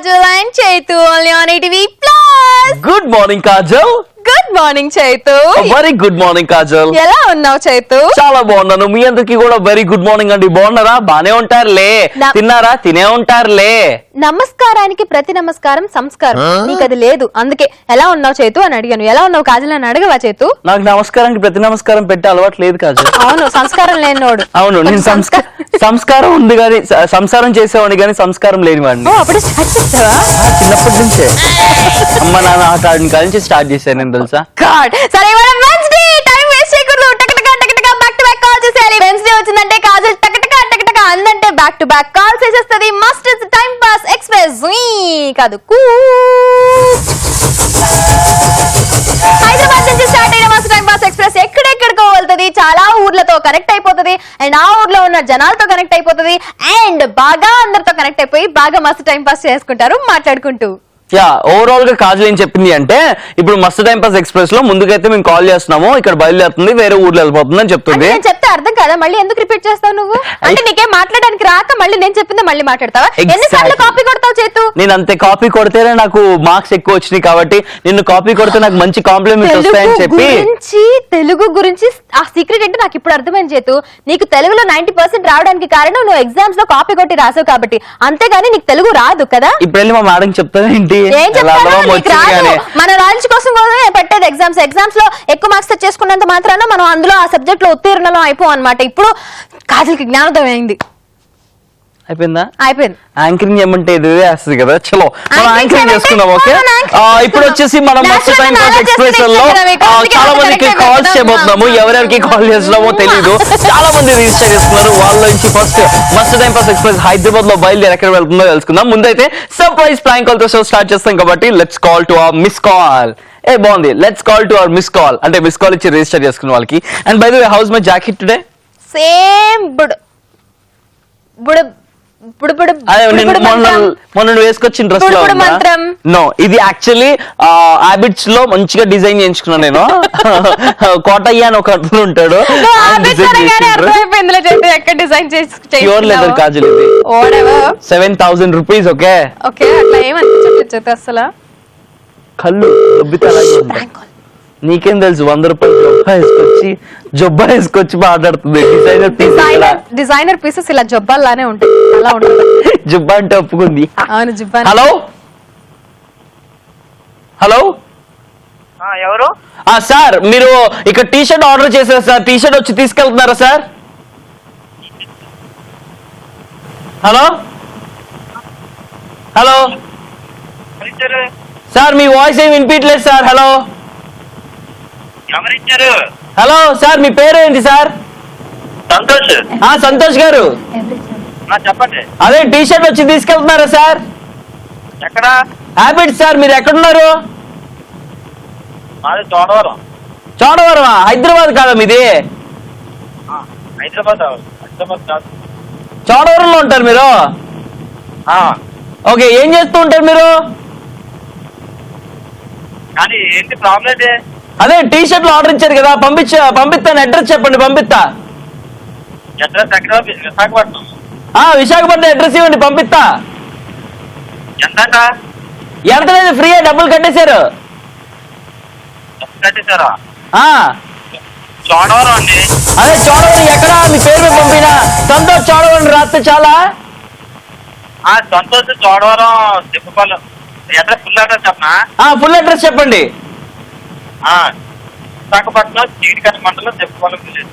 Kajal and Chaitu only on ETV Plus. Good morning, Kajal. Good morning, Chaitu. Very good morning, Kajal. ఎలా ఉన్నావు చైతు? చాలా బాగున్నాను. మీ అందరికి కూడా వెరీ గుడ్ మార్నింగ్ అండి. బాగున్నారా? బానే ఉంటారులే. తిన్నారా? తినే ఉంటారులే. నమస్కారానికి ప్రతి నమస్కారం సంస్కారం. నీకు అది లేదు. అందుకే ఎలా ఉన్నావు చైతు అని అడిగాను. ఎలా ఉన్నావు కాజల్ అని అడగవా చైతు? నాకు నమస్కారానికి ప్రతి నమస్కారం పెట్టే అలవాటు లేదు కాజల్. అవును, సంస్కారం లేనివాడు. అవును, నేను సంస్కారం ఉంది కానీ సంసారం చేసేవాడిని కానీ సంస్కారం లేని వాడిని. అప్పుడే స్టార్ట్ చేసావా? చిన్నప్పటి నుంచే అమ్మ నాన్న ఆట ఆడిన కాడి నుంచి స్టార్ట్ చేశాను నేను, తెలుసా? గాడ్. సరే ఇవాళ వెన్స్డే, టైం వేస్ట్ చేయకూడదు. టకటక టకటక బ్యాక్ టు బ్యాక్ కాల్ చేసేయాలి. వెన్స్డే వచ్చిందంటే కాజల్ టకటక టకటక అందంటే బ్యాక్ టు బ్యాక్ కాల్ చేసేస్తది. మస్ట్ ఇస్ టైం పాస్ ఎక్స్ప్రెస్ కాదు హైదరాబాద్ నుంచి స్టార్ట్ అయిన మస్ట్ టైం పాస్ ఎక్స్ప్రెస్ ఎక్కడెక్కడికో వెళ్తుంది. చాలా ఊర్లతో కనెక్ట్ అయిపోతుంది అండ్ ఆ ఊర్లో ఉన్న జనాలతో కనెక్ట్ అయిపోతుంది అండ్ బాగా అందరితో కనెక్ట్ అయిపోయి బాగా మస్తు టైం పాస్ చేసుకుంటారు మాట్లాడుకుంటూ. యా, ఓవరాల్ గా కాజల్ ఏం చెప్పింది అంటే ఇప్పుడు మస్తు టైం పాస్ ఎక్స్ప్రెస్ లో ముందుకైతే మేము కాల్ చేస్తున్నాము, ఇక్కడ బయలుదేరుతుంది, వేరే ఊర్లో వెళ్ళిపోతుంది అని చెప్తుంది. నేను చెప్తే అర్థం కదా, మళ్ళీ ఎందుకు రిపీట్ చేస్తావు నువ్వు? అంటే నీకేం మాట్లాడడానికి రాక మళ్ళీ నేను చెప్పింది మళ్ళీ మాట్లాడతావా? ఎన్నిసార్లు కాపీ కొడతావు చేతు? నేను అంతే కాపీ కొడితేనే నాకు మార్క్స్ ఎక్కువ వచ్చినాయి కాబట్టి నిన్ను కాపీ కొడితే నాకు మంచి కాంప్లిమెంట్స్ వస్తాయని చెప్పి. తెలుగు గురించి ఆ సీక్రెట్ ఏంటో నాకు ఇప్పుడు అర్థమైంది చేతు. నీకు తెలుగులో 90% రావడానికి కారణం నువ్వు ఎగ్జామ్స్ లో కాపీ కొట్టి రాసావు కాబట్టి, అంతేగాని నీకు తెలుగు రాదు కదా. ఇప్పుడు వెళ్ళి మా మేడం చెప్తాను ఏంటి, మన నాలెడ్జ్ కోసం పెట్టేది ఎగ్జామ్స్ లో ఎక్కువ మార్క్స్ తెచ్చేసుకున్నంత మాత్రాన మనం అందులో ఆ సబ్జెక్ట్ లో ఉత్తీర్ణలో అయిపోం అనమాట. ఇప్పుడు కాజల్కి జ్ఞానోదయం అయింది. అయిపోయిందా? అయిపోయింది. యాంకరింగ్ ఏమంటే ఇది వేస్తుంది కదా. చలో మనం యాంకరింగ్ చేసుకుందాం. ఓకే, ఇప్పుడు వచ్చేసి మనం మస్తు టైం పాస్ ఎక్స్ప్రెస్ లో చాలా మందికి కాల్స్ చేయబోతున్నాము. ఎవరెవరికి కాల్ చేస్తున్నామో తెలీదు, చాలా మంది రిజిస్టర్ చేసుకున్నారు. వాళ్ళ నుంచి ఫస్ట్ మస్తు టైం పాస్ ఎక్స్ప్రెస్ హైదరాబాద్ లో బయలుదేరి ఎక్కడ వెళ్తుందో తెలుసుకుందాం. ముందైతే సర్ప్రైజ్ ప్రాంక్ కాల్ తో షో స్టార్ట్ చేస్తాం కాబట్టి let's call to our miss call. ఏ బాగుంది, let's call to our miss call అంటే మిస్ కాల్ ఇచ్చి రిజిస్టర్ చేసుకున్న వాళ్ళకి. And by the way, how's my jacket today? Same మొన్న వేసుకొచ్చిన డ్రెస్ లో నో, ఇది యాక్చువల్లీ హ్యాబిట్స్ లో మంచిగా డిజైన్ చేయించుకున్నాను నేను. కోటయ్య అని ఒక అతను ఉంటాడు, ప్యూర్ లెదర్ కాజల్, ఇది 7,000 రూపీస్. ఓకే ఓకే, అట్లా ఏమనిపించట్లేదు అసలు. కళ్ళు దొబ్బితే అలాగే ఉంటాయి. నీకేం తెలుసు, 100 రూపాయలు జొబ్బా వేసుకొచ్చి మాట్లాడుతుంది. డిజైనర్ పీసెస్ ఇలా జొబ్బాల్లానే ఉంటాయి, అలా ఉంటుంది. జుబ్బా అంటే ఒప్పుకుంది. అవును, జుబ్బా. హలో హలో, ఎవరు? సార్ మీరు ఇక్కడ టీ షర్ట్ ఆర్డర్ చేశారు సార్, టీ షర్ట్ వచ్చి తీసుకెళ్తున్నారా సార్? హలో హలో సార్, మీ వాయిస్ ఏమి వినిపించలేదు సార్. హలో హలో సార్, మీ పేరు ఏంటి సార్? సంతోష్. సంతోష్ గారు చెప్పండి. అదే టీ షర్ట్ వచ్చి తీసుకెళ్తున్నారా సార్? ఎక్కడ? హ్యాబిట్ సార్, మీరు ఎక్కడున్నారు? చోడవరం. చోడవరమా? హైదరాబాద్ కాదా మీది? హైదరాబాద్ కాదు, చోడవరంలో ఉంటారు మీరు? ఓకే, ఏం చేస్తూ ఉంటారు మీరు? కానీ ఏంటి ప్రాబ్లం? అదే టీ షర్ట్లు ఆర్డర్ ఇచ్చారు కదా, పంపిస్తాను. అడ్రస్ చెప్పండి, పంపిస్తా. అడ్రస్ ఎక్కడ? విశాఖపట్నం. విశాఖపట్నం అడ్రస్ ఇవ్వండి, పంపిస్తా. ఎంత లేదు, ఫ్రీ, డబ్బులు కట్టేశారు. చోడవరం అండి. అదే చోడవరం ఎక్కడ? మీ పేరు మీద పంపినా. సంతోష్ చోడవరం రాస్తే చాలా. Santosh Chodavaram Tippapalem. Address full address చెప్పనా? ఫుల్ అడ్రస్ చెప్పండి. విశాఖపట్నం చీడికట్ట మండలం తిప్పపాలెం విలేజ్.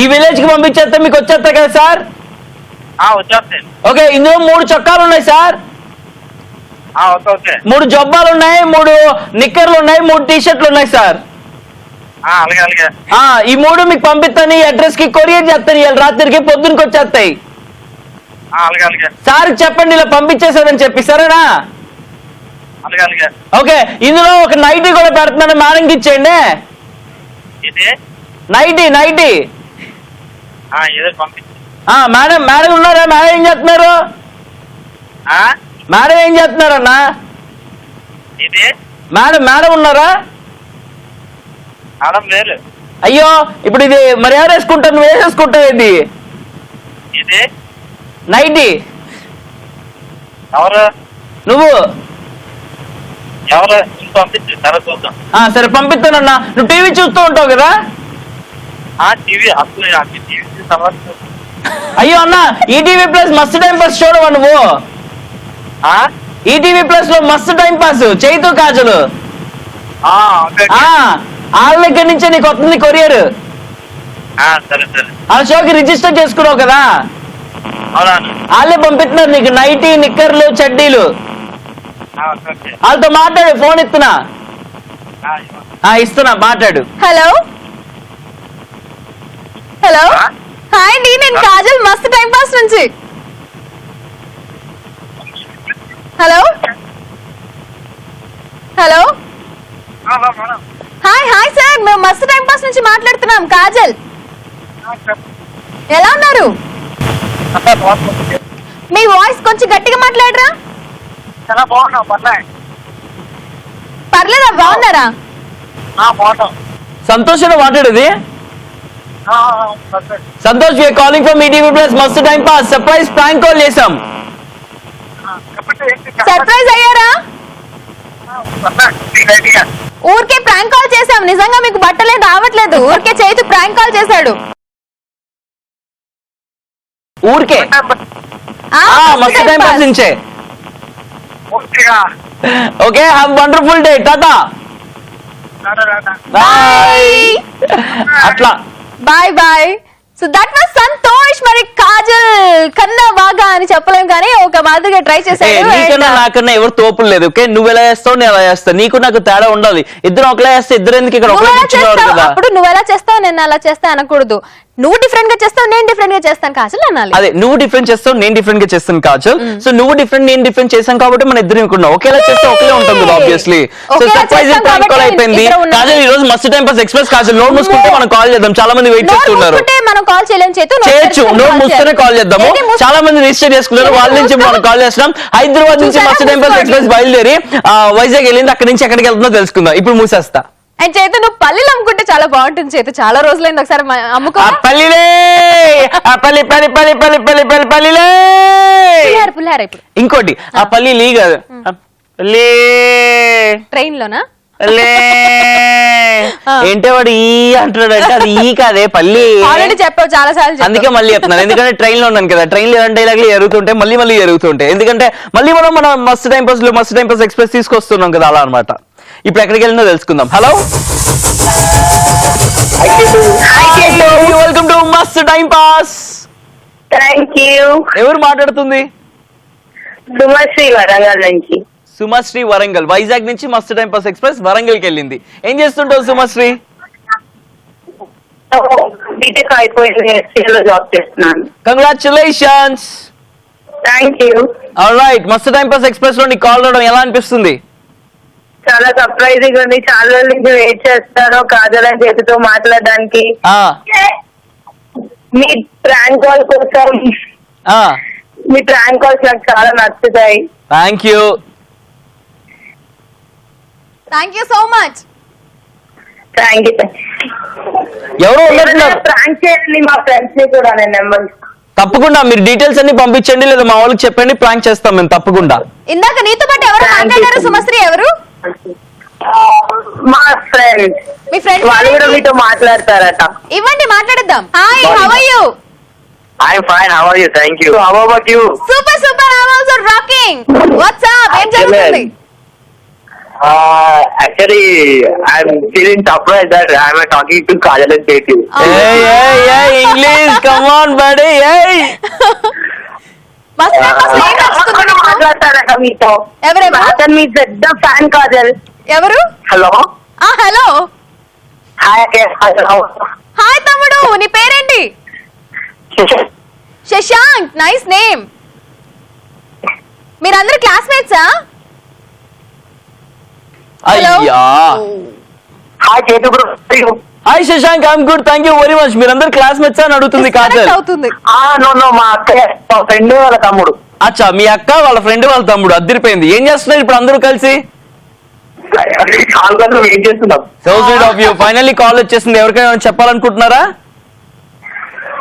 ఈ విలేజ్ కి పంపించేస్తే మీకు వచ్చేస్తాయి కదా సార్? వచ్చేస్తాయి. ఓకే, ఇందులో 3 చొక్కాలు ఉన్నాయి సార్, 3 జొబ్బాలు ఉన్నాయి, 3 నిక్కర్లు ఉన్నాయి, 3 టీ షర్ట్లు ఉన్నాయి సార్. అలాగే అలాగే. ఈ 3 మీకు పంపిస్తాను. ఈ అడ్రస్ కి కొరియర్ చేస్తాను, ఇవాళ రాత్రికి పొద్దునకి వచ్చేస్తాయి. అలాగే అలాగే. సార్ చెప్పండి ఇలా పంపించేసారని చెప్పి, సరేనా? అలాగే అలాగే. ఓకే, ఇందులో ఒక నైటీ కూడా పెడుతున్నాను, మేడంకి ఇచ్చేయండి. నైటీ మేడం ఉన్నారా? మేడం ఏం చేస్తున్నారు? మేడం ఏం చేస్తున్నారన్నా? మేడం ఉన్నారా? అయ్యో, ఇప్పుడు ఇది మరి ఎవరు వేసుకుంటారు? నువ్వు వేసేసుకుంటావు. ఇది నైటీ ఎవరు నువ్వు ఎవరు పంపించు తర్వాత చూద్దాం. సరే పంపిస్తానన్నా. నువ్వు టీవీ చూస్తూ ఉంటావు కదా? టీవీ అసలు టీవీ తర్వాత అయ్యో అన్న, ఈటీవీ ప్లస్ మస్తు టైం పాస్ చూడవా నువ్వు? ఈటీవీ ప్లస్ లో మస్తు టైం పాస్ చైతు కాజలు. వాళ్ళ దగ్గర నుంచే నీకు వస్తుంది కొరియర్. సరే సరే ఆ షోకి రిజిస్టర్ చేసుకున్నావు కదా, అవునా? వాళ్ళే పంపిస్తున్నారు నీకు నైటీ, నిక్కర్లు, చడ్డీలు. వాళ్ళతో మాట్లాడు, ఫోన్ ఇస్తున్నా. ఇస్తున్నా, మాట్లాడు. హలో హలో హాయ్ అండి, నేను కాజల్ మస్తు టైం పాస్ నుంచి. Hello hello hi hi sir, మేము మస్తు టైం పాస్ నుంచి మాట్లాడుతున్నాం. కాజల్, ఎలా ఉన్నారు? మీ వాయిస్ కొంచెం గట్టిగా మాట్లాడరా. చాలా బాగున్నావు, పర్లేదు. పర్లేదా, బాగున్నారా? బాగున్నాం. సంతోష్ మాట్లాడేది. Santosh, we're calling from ETV plus మస్తు time pass surprise prank call చేసాం. సర్ప్రైజ్ అయ్యారా? ఊరికే ప్రాంక్ కాల్ చేసాం. నిజంగా మీకు బట్టలే రావట్లేదు, ఊరికే చేతు ప్రాంక్ కాల్ చేశాడు. ఊరికే మస్తు టైం పాస్ నుంచే. Okay, have wonderful day, tata, bye. అట్లా bye bye. So that was Santosh. మరి కాజల్ కన్నా బాగా అని చెప్పలేం, కానీ ఒక మాదిరిగా ట్రై చేశాడు. నీకన్నా నాకన్నా ఎవరు తోపులు లేదు. ఓకే, నువ్వు ఎలా చేస్తావు, నేను ఎలా చేస్తాను. నీకు నాకు తేడా ఉండాలి. ఇద్దరు ఒకలా చేస్తే ఇద్దరు ఎందుకు ఇక్కడ ఒకలా కూర్చున్నారు కదా. అప్పుడు నువ్వు ఎలా చేస్తావు, నేను అలా చేస్తా అనకూడదు. నువ్వు డిఫరెంట్ గా చేస్తావు, నేను డిఫరెంట్ గా చేస్తాను కాజల్ అనాలి. అదే, నువ్వు డిఫరెంట్ చేస్తావు, నేను డిఫరెంట్ గా చేస్తాను కాజల్. సో నువ్వు డిఫరెంట్, నేను డిఫరెంట్ చేసాం కాబట్టి మన ఇద్దరు అనుకున్నాం. ఒకేలా చేస్తే ఒకే ఉంటాం కదా obviously. So surprise prank call అయిపోయింది. కాజల్, ఈ రోజు మస్తు time pass express Kajal note మూసుకుంటే మనం కాల్ చేద్దాం. చాలా మంది వెయిట్ చేస్తున్నారు. మనం కాల్ చేయలేం చేతు, చేయొచ్చు, నోట్ మూసుకునే కాల్ చేద్దాము. చాలా మంది రిజిస్టర్ చేసుకున్నారు, వాళ్ళ నుంచి మనం కాల్ చేస్తున్నాం. హైదరాబాద్ నుంచి మస్తు టైం పాస్ ఎక్స్ప్రెస్ బయలుదేరి వైజాగ్ వెళ్ళింది. అక్కడి నుంచి ఎక్కడికి వెళ్తుందో తెలుసుకుందాం. ఇప్పుడు మూసేస్తా. అండ్ చేతు, నువ్వు పల్లీలు అమ్ముకుంటే చాలా బాగుంటుంది చేతు. చాలా రోజులైంది, ఒకసారి అమ్ముకో. పల్లిలే, పల్లి పల్లి పల్లి పల్లి పల్లి పల్లి పల్లిలే. పులిహార ఇప్పుడు ఇంకోటి, ఆ పల్లి లీ కాదు, పల్లి ట్రైన్ లోనా? ఏంటే వాడు ఈ అంటున్నాడు అంటే అది ఈ కాదే పల్లి. ఆల్రెడీ చెప్పావు చాలా సార్లు, అందుకే మళ్ళీ చెప్తున్నాను. ఎందుకంటే ట్రైన్ లో ఉన్నాను కదా, ట్రైన్ లో ఎలాంటి డైలాగులు జరుగుతుంటాయి, మళ్ళీ మళ్ళీ జరుగుతుంటాయి. ఎందుకంటే మళ్ళీ మన మస్తు టైం పాస్ లో మస్తు టైం పాస్ ఎక్స్ప్రెస్ తీసుకొస్తున్నాం కదా, అలా అనమాట. ఇప్పుడు ఎక్కడికి వెళ్ళినా తెలుసుకుందాం. హలో, వెల్కమ్ టు మస్తు టైం పాస్. Thank you. ఎవరు మాట్లాడుతుంది? సుమశ్రీ వరంగల్ నుంచి. సుమశ్రీ వరంగల్, వైజాగ్ నుంచి మస్తు టైం పాస్ ఎక్స్ప్రెస్ వరంగల్కి వెళ్ళింది. ఏం చేస్తుంటావు సుమశ్రీ? బీటెక్ అయిపోయింది, ఎస్సీలో జాబ్ చేస్తున్నాను. కంగ్రాచులేషన్స్. Thank you. ఆల్రైట్, మస్తు టైం పాస్ ఎక్స్ప్రెస్ లో నీకు కాల్ రావడం ఎలా అనిపిస్తుంది? చాలా సర్ప్రైజింగ్ ఉంది. చాలా రోజుల నుంచి వెయిట్ చేస్తాను కాజల్ అని చేతితో మాట్లాడడానికి. మీ ప్రాంక్ కాల్ కోసం, మీ ప్రాంక్ కాల్స్ నాకు చాలా నచ్చుతాయి. Thank you. Thank you so much. Thank you. ఎవరో ఉన్నట్టున్నారు. ప్రాంక్ చేయండి మా ఫ్రెండ్స్ ని కూడా, నేను నెంబర్ తప్పకుండా మీరు డీటెయిల్స్ అన్ని పంపించండి, లేదా మా వాళ్ళకి చెప్పండి, ప్రాంక్ చేస్తాం మేము తప్పకుండా. ఇందాక నీతో పాటు ఎవరు మాట్లాడారు సుమశ్రీ? ఎవరు? మా ఫ్రెండ్. మీ ఫ్రెండ్ వాళ్ళు కూడా మీతో మాట్లాడతారట. ఇవ్వండి, మాట్లాడిద్దాం. Hi, how are you? I'm fine. How are you? Thank you. How about you? Super super. I am also rocking. What's up? ఏం జరుగుతుంది? Actually, I'm feeling surprised that I'm talking to Kajal and Setu. English, come on buddy. మాట్లాడతారట మీతో. ఎవరెవరు? అతను మీ పెద్ద fan Kajal. ఎవరు? Hello. Hello. Hi. Hi తమ్ముడు, నీ పేరేంటి? శశాంక్. Nice name. మీరందరూ క్లాస్మేట్సా? అయ్యా. Hi, Setu bro. Hi Shashank, I'm good, thank you very much. మీరందరూ క్లాస్మేట్స్ అని అడుగుతుంది కాజల్. అవుతుంది. No, మా అక్కయ్య, మా ఫ్రెండ్ వాళ్ళ తమ్ముడు. అచ్చా, మీ అక్క వాళ్ళ ఫ్రెండ్ వాళ్ళ తమ్ముడు. అదిరిపోయింది. ఏం చేస్తున్నారు ఇప్పుడు అందరూ కలిసి? కాల్ కోసం వెయిట్ చేస్తున్నాం. So sweet of you. Finally call వచ్చేసింది. ఎవరికైనా చెప్పాలనుకుంటున్నారా?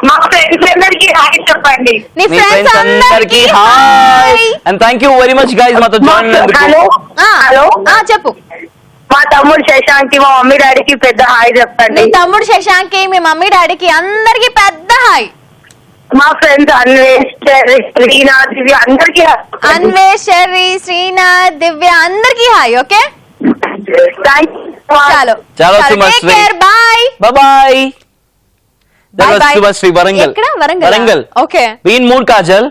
మా ఫ్రెండ్స్ అందరికి హాయ్ చెప్పండి. నీ మీ ఫ్రెండ్స్ ఫ్రెండ్స్ అందరికి hi and thank you very much guys మాతో జాయిన్ అయినందుకు. హలో హలో చెప్పు. మా తమ్ముడు శశాంక్ మా మమ్మీ డాడీకి పెద్ద హాయ్ నీ చెప్పండి. తమ్ముడు శశాంక్ మీ మమ్మీ డాడీకి అందరికి పెద్ద హాయ్. మా ఫ్రెండ్స్ అన్వేష్ శ్రీనాథ్ దివ్య అందరికి అన్వేష్ శర్రీ శ్రీనాథ్ దివ్య అందరికి హాయ్. ఓకే చాలు చాలా శుభశ్రీ. Bye bye Shubhashri Warangal. ఎక్కడ? వరంగల్. ఓకే బీన్ మూడ్ కాజల్.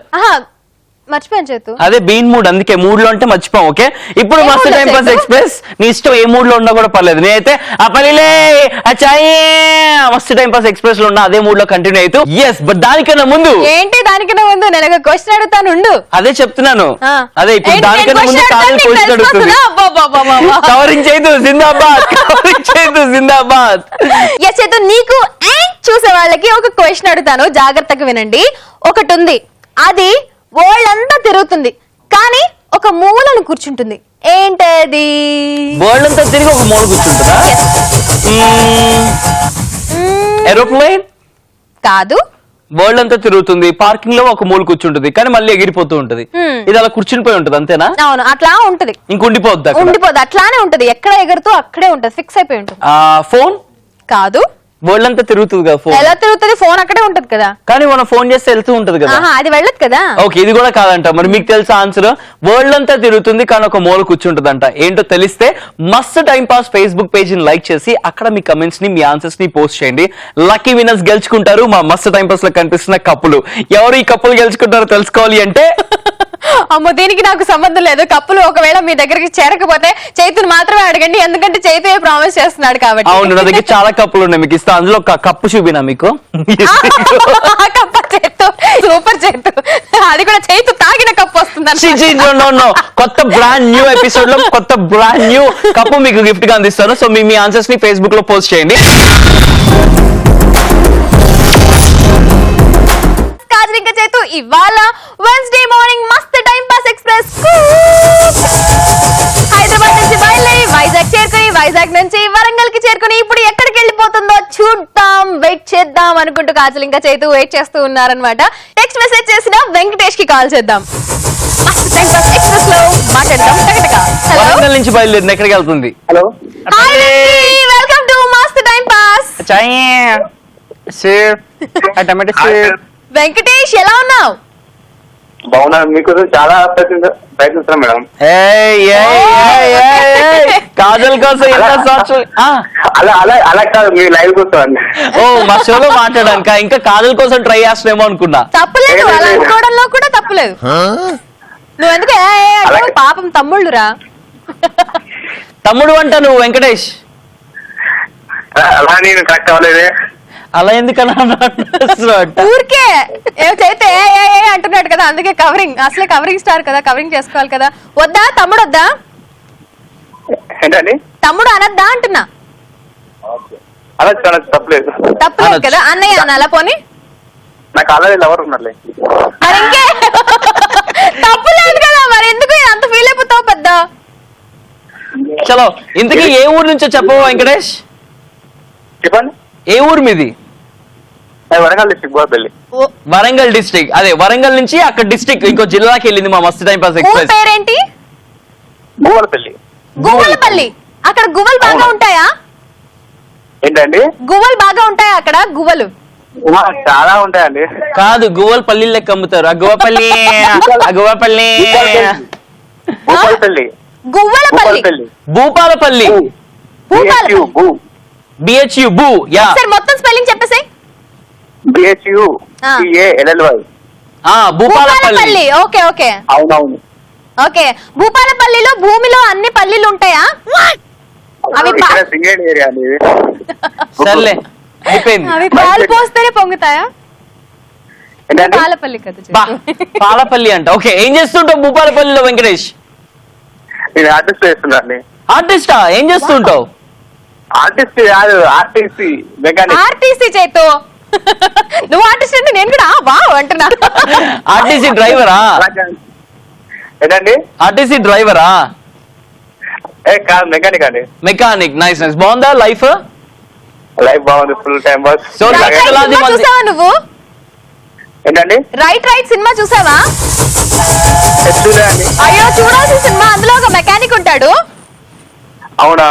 మర్చిపోయాను చేతు. అదే బీన్ మూడ్, అందుకే మూడ్ లో అంటే మర్చిపోం. ఓకే ఇప్పుడు ఏ మస్తు mood లో టైం పాస్ చేద్దాం? ఎక్స్ప్రెస్ నీ ఇష్టం ఏ మూడ్ లో ఉన్నా కూడా పర్లేదు. నేనైతే ఆ పనిలే ఆ చాయే మస్తు టైం పాస్ ఎక్స్ప్రెస్ లో ఉన్నా అదే మూడ్ లో కంటిన్యూ అవుతూ. ఎస్ బట్ దానికన్నా ముందు ఏంటి దానికన్నా ముందు నేను ఒక క్వశ్చన్ అడుగుతాను ఉండు. అదే చెప్తున్నాను. ఆ. అదే ఇప్పుడు ఏంటి దానికన్నా నేను ముందు question కాదు అడుగుతాను, క్వశ్చన్ నీకు అడుగుతుంది. తెలిసిపోతుందా? అబ్బబ్బబ్బబ్బబ్బ. కవరింగ్ చేయదు జిందాబాద్, కవరింగ్ చేయదు జిందాబాద్. ఎస్ చేతు నీకు చూసే వాళ్ళకి ఒక క్వశ్చన్ అడుగుతాను, జాగ్రత్తగా వినండి. ఒకటి ఉంది, అది వరల్డ్ అంతా తిరుగుతుంది కానీ ఒక మూలను కూర్చుంటుంది. ఏంటది? వరల్డ్ అంతా తిరిగి ఒక మూల కూర్చుంటుందా? ఏరోప్లేన్. కాదు. వరల్డ్ అంతా తిరుగుతుంది, పార్కింగ్ లో ఒక మూల కూర్చుంటుంది కానీ మళ్ళీ ఎగిరిపోతూ ఉంటది. ఇది అలా కూర్చుని పోయి ఉంటది అంతేనా? అవును అట్లా ఉంటది. ఇంకుండిపోద్ది. ఉండిపోదు, అట్లానే ఉంటది. ఎక్కడ ఎగురుతూ అక్కడే ఉంటది, ఫిక్స్ అయిపోయి ఉంటుంది. ఫోన్. కాదు. వరల్డ్ అంతా తిరుగుతుంది కదా ఫోన్. ఎలా తిరుగుతుంది? ఫోన్ అక్కడే ఉంటది కదా. కానీ మనం ఫోన్ చేస్తే వెళ్తూ ఉంటది కదా. అది వెళ్ళదు కదా. ఓకే ఇది కూడా కాదంట. మరి మీకు తెలుసా ఆన్సర్? వరల్డ్ అంతా తిరుగుతుంది కానీ ఒక మూల కూర్చుంటదంట. ఏంటో తెలిస్తే మస్త్ టైం పాస్ ఫేస్బుక్ పేజ్ ని లైక్ చేసి అక్కడ మీ కమెంట్స్ ని మీ ఆన్సర్స్ ని పోస్ట్ చేయండి. లక్కీ విన్నర్స్ గెలుచుకుంటారు మా మస్త్ టైం పాస్ లో కనిపిస్తున్న కప్పులు. ఎవరు ఈ కప్పులు గెలుచుకుంటారో తెలుసుకోవాలి అంటే అమ్మో దీనికి నాకు సంబంధం లేదు. కప్పులు ఒకవేళ మీ దగ్గరికి చేరకపోతే చైతుని మాత్రమే అడగండి, ఎందుకంటే చైతు ప్రామిస్ చేస్తున్నాడు కాబట్టి. అవును నా దగ్గర చాలా కప్పులు ఉన్నాయి, మీకు ఇస్తా. అందులో ఒక కప్పు చూపినా మీకు. చేతు సూపర్ చేతు, అది కూడా చైతు తాగిన కప్పు వస్తుంది. కొత్త బ్రాండ్ న్యూ ఎపిసోడ్ లో కొత్త బ్రాండ్ న్యూ కప్పు మీకు గిఫ్ట్ గా అందిస్తాను. సో మీ ఆన్సర్స్ ని ఫేస్బుక్ లో పోస్ట్ చేయండి. ఇంకా చేతు ఇవాళ వెన్స్డే మార్నింగ్ మస్త్ టైం పాస్ ఎక్స్ప్రెస్ హైదరాబాద్ నుంచి బయలుదేరి వైజాగ్ చేరుకుని, వైజాగ్ నుంచి వరంగల్ కి చేరుకుని ఇప్పుడు ఎక్కడికి వెళ్ళిపోతుందో చూద్దాం, వెయిట్ చేద్దాం అనుకుంటూ కాజల్ ఇంకా చేతు వెయిట్ చేస్తూ ఉన్నారనమాట. టెక్స్ట్ మెసేజ్ చేసిన వెంకటేష్ కి కాల్ చేద్దాం. మస్త్ టైం పాస్ ఎక్స్ప్రెస్ లో మాట్లాడదాం. హలో వరంగల్ నుంచి బయలుదేరింది, ఎక్కడికి వెళ్తుంది? హలో హాయ్ వెల్కమ్ టు మస్త్ టైం పాస్. వెంకటేష్ ఎలా ఉన్నావు? బాగున్నాను, మీకోసం చాలా ప్రయత్నిస్తున్నాం మేడం. కాజల్ కోసం ఎంత సంవత్సరం. అలా అలా అలా కాదు, మీ లైవ్ కోసం. ఓ మా షోలో మాట్లాడాక ఇంకా కాజల్ కోసం ట్రై చేస్తున్నామో అనుకున్నా. తప్పులేదు, అలా అనుకోవడంలో కూడా తప్పులేదు. నువ్వు ఎందుకు పాపం తమ్ముళ్ళురా. తమ్ముడు అంట నువ్వు వెంకటేష్. అలా నేను కరెక్ట్ అవ్వలేదే. అలా ఎందుకన్నా ఊరికే ఏమైతే అంటున్నాడు కదా, అందుకే కవరింగ్. అసలే కవరింగ్ స్టార్ కదా, కవరింగ్ చేసుకోవాలి కదా. వద్దా తమ్ముడు? వద్దా ఏంటండి? తమ్ముడు అనద్దా అంటున్నా. అలా తప్పలేదు. తప్పులేదు కదా. అన్నయ్య అనాలా? పోనీ నాకు ఆల్రెడీ లవర్ ఉన్నారులే. మరి ఇంకే తప్పులేదు కదా, మరి ఎందుకు అంత ఫీల్ అయిపోతావు పెద్ద? చలో ఇంతకీ ఏ ఊరు నుంచో చెప్పవు వెంకటేష్? చెప్పండి. ఏ ఊరు మీది? వరంగల్ డిస్ట్రిక్ట్ గోపల్లి. వరంగల్ డిస్ట్రిక్ట్. అదే వరంగల్ నుంచి అక్కడ డిస్ట్రిక్ట్ ఇంకో జిల్లాకి వెళ్ళింది మా మస్త్ టైం పాస్ ఎక్స్ప్రెస్. పేరేంటి? గువ్వలపల్లి. గువ్వలపల్లి. అక్కడ గువ్వలు బాగా ఉంటాయా? ఏంటండి? గువ్వలు బాగా ఉంటాయా అక్కడ? గువ్వలు చాలా ఉంటాయండి. కాదు గువ్వలు పల్లి లెక్క అమ్ముతారు. అగువపల్లి అగువపల్లి భూపాలపల్లి. గువ్వలపల్లి. భూపాలపల్లి. బిహెచ్యు బూ. యా మొత్తం స్పెల్లింగ్ చెప్పేసాయి. B H U C A L L Y. Bhupalpally. Okay okay అవునవును. ఓకే భూపాలపల్లిలో భూమిలో అన్ని పల్లీలు ఉంటాయా? అవి సింగేడ్ ఏరియా అండి. సర్లే అయిపోయింది. అవి పాలు పోస్తేనే పొంగుతాయా? పాలపల్లి కదా. పాలపల్లి అంట. ఓకే ఏం చేస్తుంటావు భూపాలపల్లిలో వెంకటేష్? నేను ఆర్టిస్ట్ చేస్తున్నాను. ఆర్టిస్టా? ఏం చేస్తుంటావు? ఆర్టిస్ట్ కాదు, ఆర్టీసీ మెకానిక్. ఆర్టీసీ చేతో నువ్వు ఆర్టిస్ట్ అంటే నేను కూడా వావ్ అంటున్నా. ఆర్టీసీ డ్రైవరా? ఏంటండి? ఆర్టీసీ డ్రైవరా? కాదు మెకానిక్ అండి. మెకానిక్. Nice nice. బాగుందా లైఫ్? లైఫ్ బాగుంది, ఫుల్ టైం పాస్. సో చూసావా నువ్వు? ఏంటండి రైట్ సినిమా చూసావా? చూడండి. అయ్యో చూడాల్సిన సినిమా. అందులో ఒక మెకానిక్ ఉంటాడు. అవునా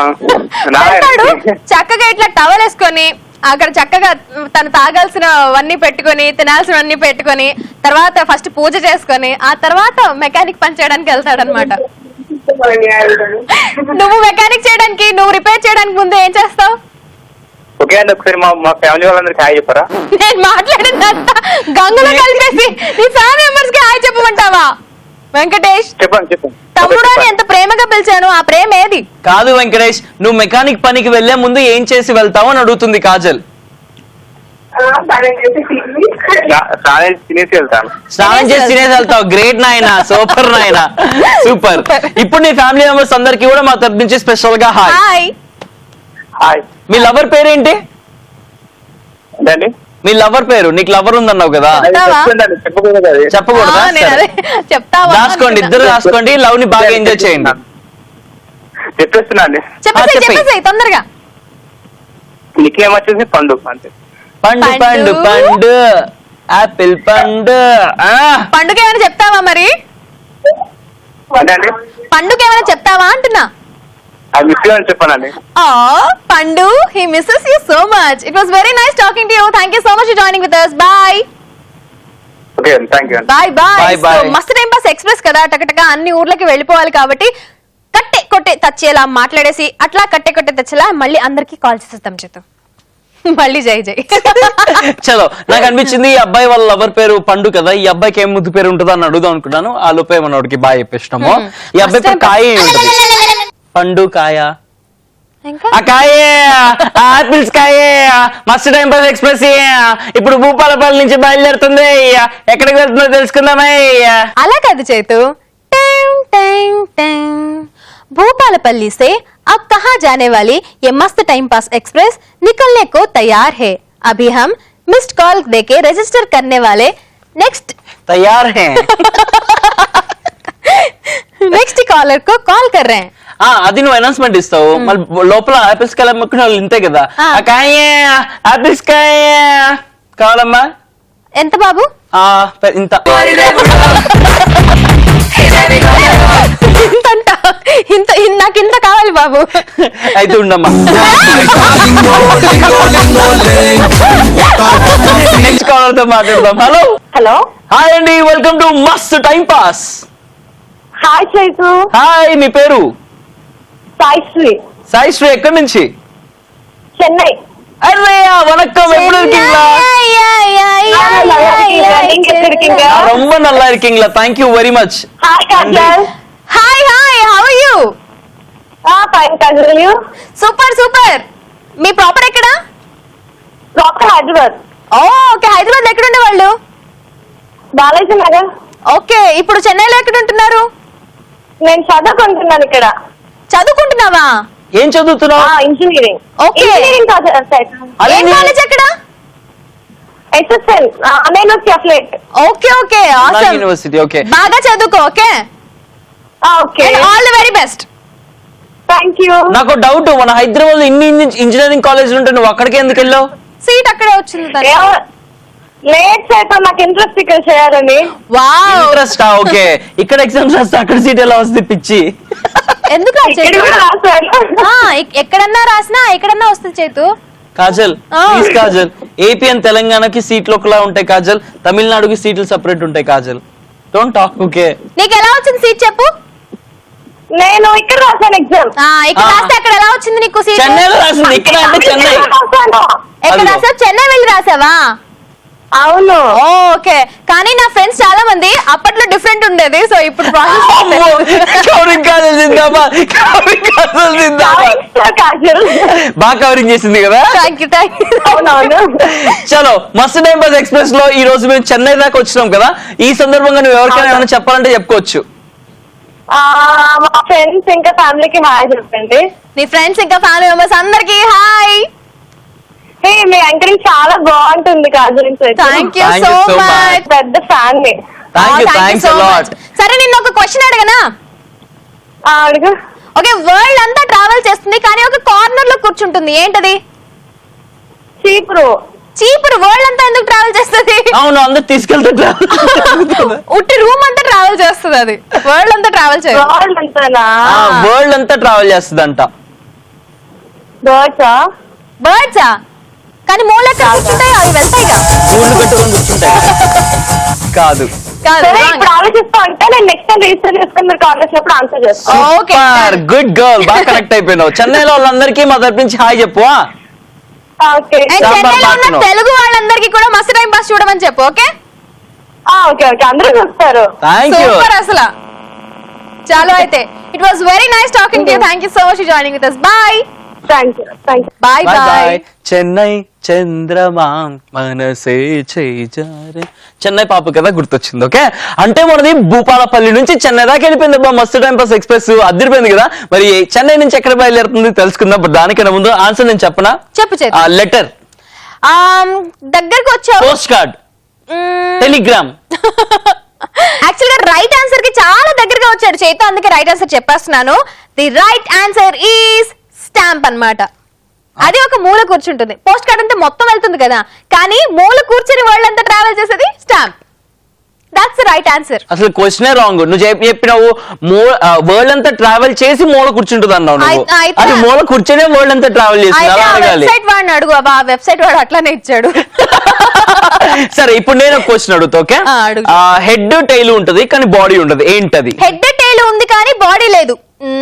వెళ్తాడు చక్కగా ఇట్లా టవల్ వేసుకొని అక్కడ చక్కగా తను తాగాల్సినవన్నీ పెట్టుకొని తినాల్సినవన్నీ పెట్టుకొని తర్వాత ఫస్ట్ పూజ చేసుకొని ఆ తర్వాత మెకానిక్ పని చేయడానికి వెళ్తాడు అనమాట. నువ్వు మెకానిక్ చేయడానికి నువ్వు రిపేర్ చేయడానికి ముందు ఏం చేస్తావు? ఓకే అండి ఒకసారి మా ఫ్యామిలీ వాళ్ళందరికి హాయ్ చెప్పరా? నేను మాట్లాడిందంతా గంగలో కలిపేసి నీ ఫ్యామిలీ మెంబర్స్ కి హాయ్ చెప్పమంటావా? వెంకటేష్ చెప్పండి తమ్ముడు అని ఎంత ప్రేమగా పిలిచాను, ఆ ప్రేమ ఏది? కాదు వెంకటేష్, నువ్వు మెకానిక్ పనికి వెళ్లే ముందు ఏం చేసి వెళ్తావు అని అడుగుతుంది కాజల్. స్నానం తినేసి వెళ్తాను. స్నానం చేసి తినేసి వెళ్తావు. గ్రేట్ నాయనా, సూపర్ నాయనా, సూపర్. ఇప్పుడు నీ ఫ్యామిలీ మెంబర్స్ అందరికి కూడా మా తరపు నుంచి స్పెషల్ గా హాయ్. హాయ్. హాయ్. మీ లవర్ పేరేంటి? ఏంటండి మీ లవర్ పేరు? నీకు లవర్ ఉందన్నావు కదా, చెప్పకూడదా? చెప్తావా? రాసుకోండి, ఇద్దరు రాసుకోండి. లవ్ ని బాగా ఎంజాయ్ చేయండి. చెప్పేస్తున్నా అండి. చెప్పేసి తొందరగా. నిక్నేమ్ వచ్చేసి పండు. అంతే. పండు పండు పండు ఆపిల్ పండు. పండుగ ఏమైనా చెప్తావా మరి? పండుగ ఏమైనా చెప్తావా అంటున్నా. చెప్పానండి. పండు, he misses you so much. It was very nice talking to you. Thank you so much for joining with us. Bye. Okay, thank you. Bye. మస్త్ టైం పాస్ ఎక్స్ప్రెస్ కదా, టకటక అన్ని ఊర్లకి వెళ్ళిపోవాలి కాబట్టి కట్టే కొట్టే తచ్చేలా మాట్లాడేసి అట్లా కట్టే కొట్టే తచ్చేలా మళ్ళీ అందరికి కాల్ చేసేద్దాం చేద్దాం. మళ్ళీ జై చలో. నాకు అనిపించింది ఈ అబ్బాయి వాళ్ళ లవర్ పేరు పండు కదా, ఈ అబ్బాయికి ఏం ముద్దు పేరు ఉంటుందో అని అడుగుదాం అనుకున్నాను. ఆ లోపే మనోడికి బాగా చెప్పేసినాము. ఈ అబ్బాయి పేరు కాయ ఉంటుంది. పండు కాయ, కాయే ఆపిల్స్ కాయే. మస్త్ టైం పాస్ ఎక్స్ప్రెస్ ఇప్పుడు భూపాలపల్లి నుంచి బయలుదేరుతుంది. ఎక్కడికి వెళ్తుందో తెలుసుకుందామే. అలా కాదు చేతు. भोपालपल्ली से अब कहाँ जाने वाली ये मस्त टाइम पास एक्सप्रेस निकलने को तैयार है. अभी हम मिस्ड कॉल देके रजिस्टर करने वाले नेक्स्ट तैयार हैं. नेक्स्ट कॉलर को कॉल कर रहे हैं. అది నువ్వు అనౌన్స్మెంట్ ఇస్తావు, మళ్ళీ లోపల ఆపిల్స్ కాయ అమ్ముకునే వాళ్ళు ఇంతే కదా. కాయే ఆపిల్స్ కాయ కావాలమ్మా. ఎంత బాబు? ఇంత. నాకు ఇంత కావాలి బాబు. అయితే ఉండమ్మా. నెక్స్ట్ కాలర్ తో మాట్లాడదాం. హలో హాయ్ అండి, వెల్కమ్ టు మస్త్ time pass. Hi Chaitu. Hi, మీ పేరు? సాయిశ్రీ. సాయిశ్రీ, ఎక్కడి నుంచి? చెన్నై. అరే వణక్కం, ఎప్పుడు இருக்கீங்களா? ரொம்ப நல்லா இருக்கீங்களா? Thank you very much. Hi Kajal. Hi how are you? Fine Kajal. You? Super. మీ ప్రాపర్ ఎక్కడ? ప్రాపర్ హైదరాబాద్. ఓకే, హైదరాబాద్ ఎక్కడ ఉండేవాళ్ళు? బాలాజీ నగర్. ఓకే, ఇప్పుడు చెన్నైలో ఎక్కడ ఉంటున్నారు? నేను చదువుకుంటున్నాను ఇక్కడ. చదువుకుంటున్నావా? ఏం చదువుతున్నావు? ఇంజనీరింగ్. ఓకే. ఇంజనీరింగ్ కాలేజ్ ఎక్కడ? SSL నేను affiliate. Okay awesome university. Okay, బాగా చదువుకో. Okay all the very best. Thank you. నాకు డౌట్, మన హైదరాబాద్ ఇన్ని ఇంజనీరింగ్ కాలేజీలు ఉంటే నువ్వు అక్కడికి ఎందుకు వెళ్ళావు? సీట్ అక్కడే వచ్చింది. లేట్ అయితే నాకు ఇంట్రెస్ట్ ఇక్కడ చేయాలని. Wow, interest. ఓకే, ఇక్కడ ఎగ్జామ్స్ రాస్తే అక్కడ సీట్ ఎలా వస్తుంది పిచ్చి? ఎందుకు ఎక్కడన్నా రాసినా ఎక్కడన్నా వస్తుంది చేతు. Kajal please Kajal, AP and తెలంగాణకి సీట్లు ఒకలా ఉంటాయి కాజల్, తమిళనాడుకి సీట్లు సెపరేట్ ఉంటాయి కాజల్. Don't talk. ఓకే, నీకు ఎలా వచ్చింది సీట్ చెప్పు. నేను ఇక్కడ రాసాను ఎగ్జామ్. ఇక్కడ రాస్తే అక్కడ ఎలా వచ్చింది నీకు సీట్? చెన్నైలో రాసింది. ఇక్కడ అంటే చెన్నై. ఎక్కడ రాసావు? చెన్నై వెళ్ళి రాసావా? అవును. ఓకే, కానీ నా ఫ్రెండ్స్ చాలా మంది అప్పట్లో డిఫరెంట్ ఉండేది, సో ఇప్పుడు బాగా కవరింగ్ చేసింది కదా. చలో, మస్త్ టైం పాస్ ఎక్స్ప్రెస్ లో ఈ రోజు మేము చెన్నై దాకా వచ్చినాం కదా. ఈ సందర్భంగా నువ్వు ఎవరికైనా ఏమైనా చెప్పాలంటే చెప్పుకోవచ్చు. మా ఫ్రెండ్స్ ఇంకా ఫ్యామిలీకి హాయ్ చెప్పండి. నీ ఫ్రెండ్స్ ఇంకా ఫ్యామిలీ మెంబర్స్ అందరికి హాయ్. మీ యాంకరింగ్ చాలా బాగుంటుంది Kajal. Thank you so much. పెద్ద ఫ్యాన్. సరే, నిన్న ఒక క్వశ్చన్ అడగనా? అడుగు. ఓకే, వరల్డ్ అంతా ట్రావెల్ చేస్తుంది కానీ ఒక కార్నర్ లో కూర్చుంటుంది, ఏంటది? చీపురు. చీపురు వరల్డ్ అంతా ఎందుకు ట్రావెల్ చేస్తుంది? అవును, అందరు తీసుకెళ్తా. ఉట్టి రూమ్ అంతా ట్రావెల్ చేస్తుంది, అది వరల్డ్ అంతా ట్రావెల్ చేయదు. వరల్డ్ అంతా ట్రావెల్ చేస్తుంది అంట. బర్డ్సా? కానీ మూల ఎక్కడ కూర్చుంటాయి, అవి వెళ్తాయిగా. ఊళ్ళు కట్టుకొని కూర్చుంటాయి. కాదు కాదు, ఇప్పుడు ఆలోచిస్తా అంటే నేను నెక్స్ట్ టైం రిజిస్టర్ చేసుకుని మీరు కాల్ చేసినప్పుడు ఆన్సర్ చేస్తాను. ఓకే. గుడ్ గర్ల్, బాగా కనెక్ట్ అయిపోయినావు. చెన్నైలో వాళ్ళందరికీ మా తరపు నుంచి హాయ్ చెప్పు. ఓకే And చెన్నైలో ఉన్న తెలుగు వాళ్ళందరికీ కూడా మస్తు టైం పాస్ చూడమని చెప్పు. ఓకే ఓకే ఓకే, అందరూ చూస్తారు. Thank you. సూపర్ అసలు. చాలు అయితే, it was very nice talking to you. Thank you so much for joining with us. Bye. Thank you. Bye bye. Chennai చంద్రమా మనసే చేజారే. చెన్నై పాప కదా గుర్తొచ్చింది. ఓకే, అంటే మనది భూపాలపల్లి నుంచి చెన్నై దాకా వెళ్ళిపోయింది. అబ్బా మస్తు టైం పాస్ ఎక్స్ప్రెస్ అదిరిపోయింది కదా. మరి చెన్నై నుంచి ఎక్కడ బయలుదేరుతుంది తెలుసుకుందాం. బట్ దానికన్నా ముందు ఆన్సర్ నేను చెప్పనా? చెప్పు. లెటర్, దగ్గరకు వచ్చావు. Post card, Telegram. యాక్చువల్ గా రైట్ ఆన్సర్ కి చాలా దగ్గరగా వచ్చాడు చైతు, అందుకే రైట్ ఆన్సర్ చెప్పేస్తున్నాను. The right answer is stamp అన్నమాట. అది ఒక మూల కూర్చుంటుంది. పోస్ట్ కార్డ్ అంటే మొత్తం వెళ్తుంది కదా, కానీ మూల కూర్చుని వరల్డ్ అంతా ట్రావెల్ చేసేది స్టాంప్. That's right answer. అసలు క్వశ్చనే రాంగ్. నువ్వు చెప్పినావు వరల్డ్ అంతా ట్రావెల్ చేసి మూల కూర్చుంటుంది అన్నావు. నువ్వు అది మూల కూర్చొనే వరల్డ్ అంతా ట్రావెల్ చేసి వెబ్సైట్ వాడిని అడుగు. ఆ వెబ్సైట్ వాడు అట్లానే ఇచ్చాడు. సరే, ఇప్పుడు నేను ఒక క్వశ్చన్ అడుగుతా. ఓకే, హెడ్ టైల్ ఉంటది కానీ బాడీ ఉండదు, ఏంటది? హెడ్ టైల్ ఉంది కానీ బాడీ లేదు.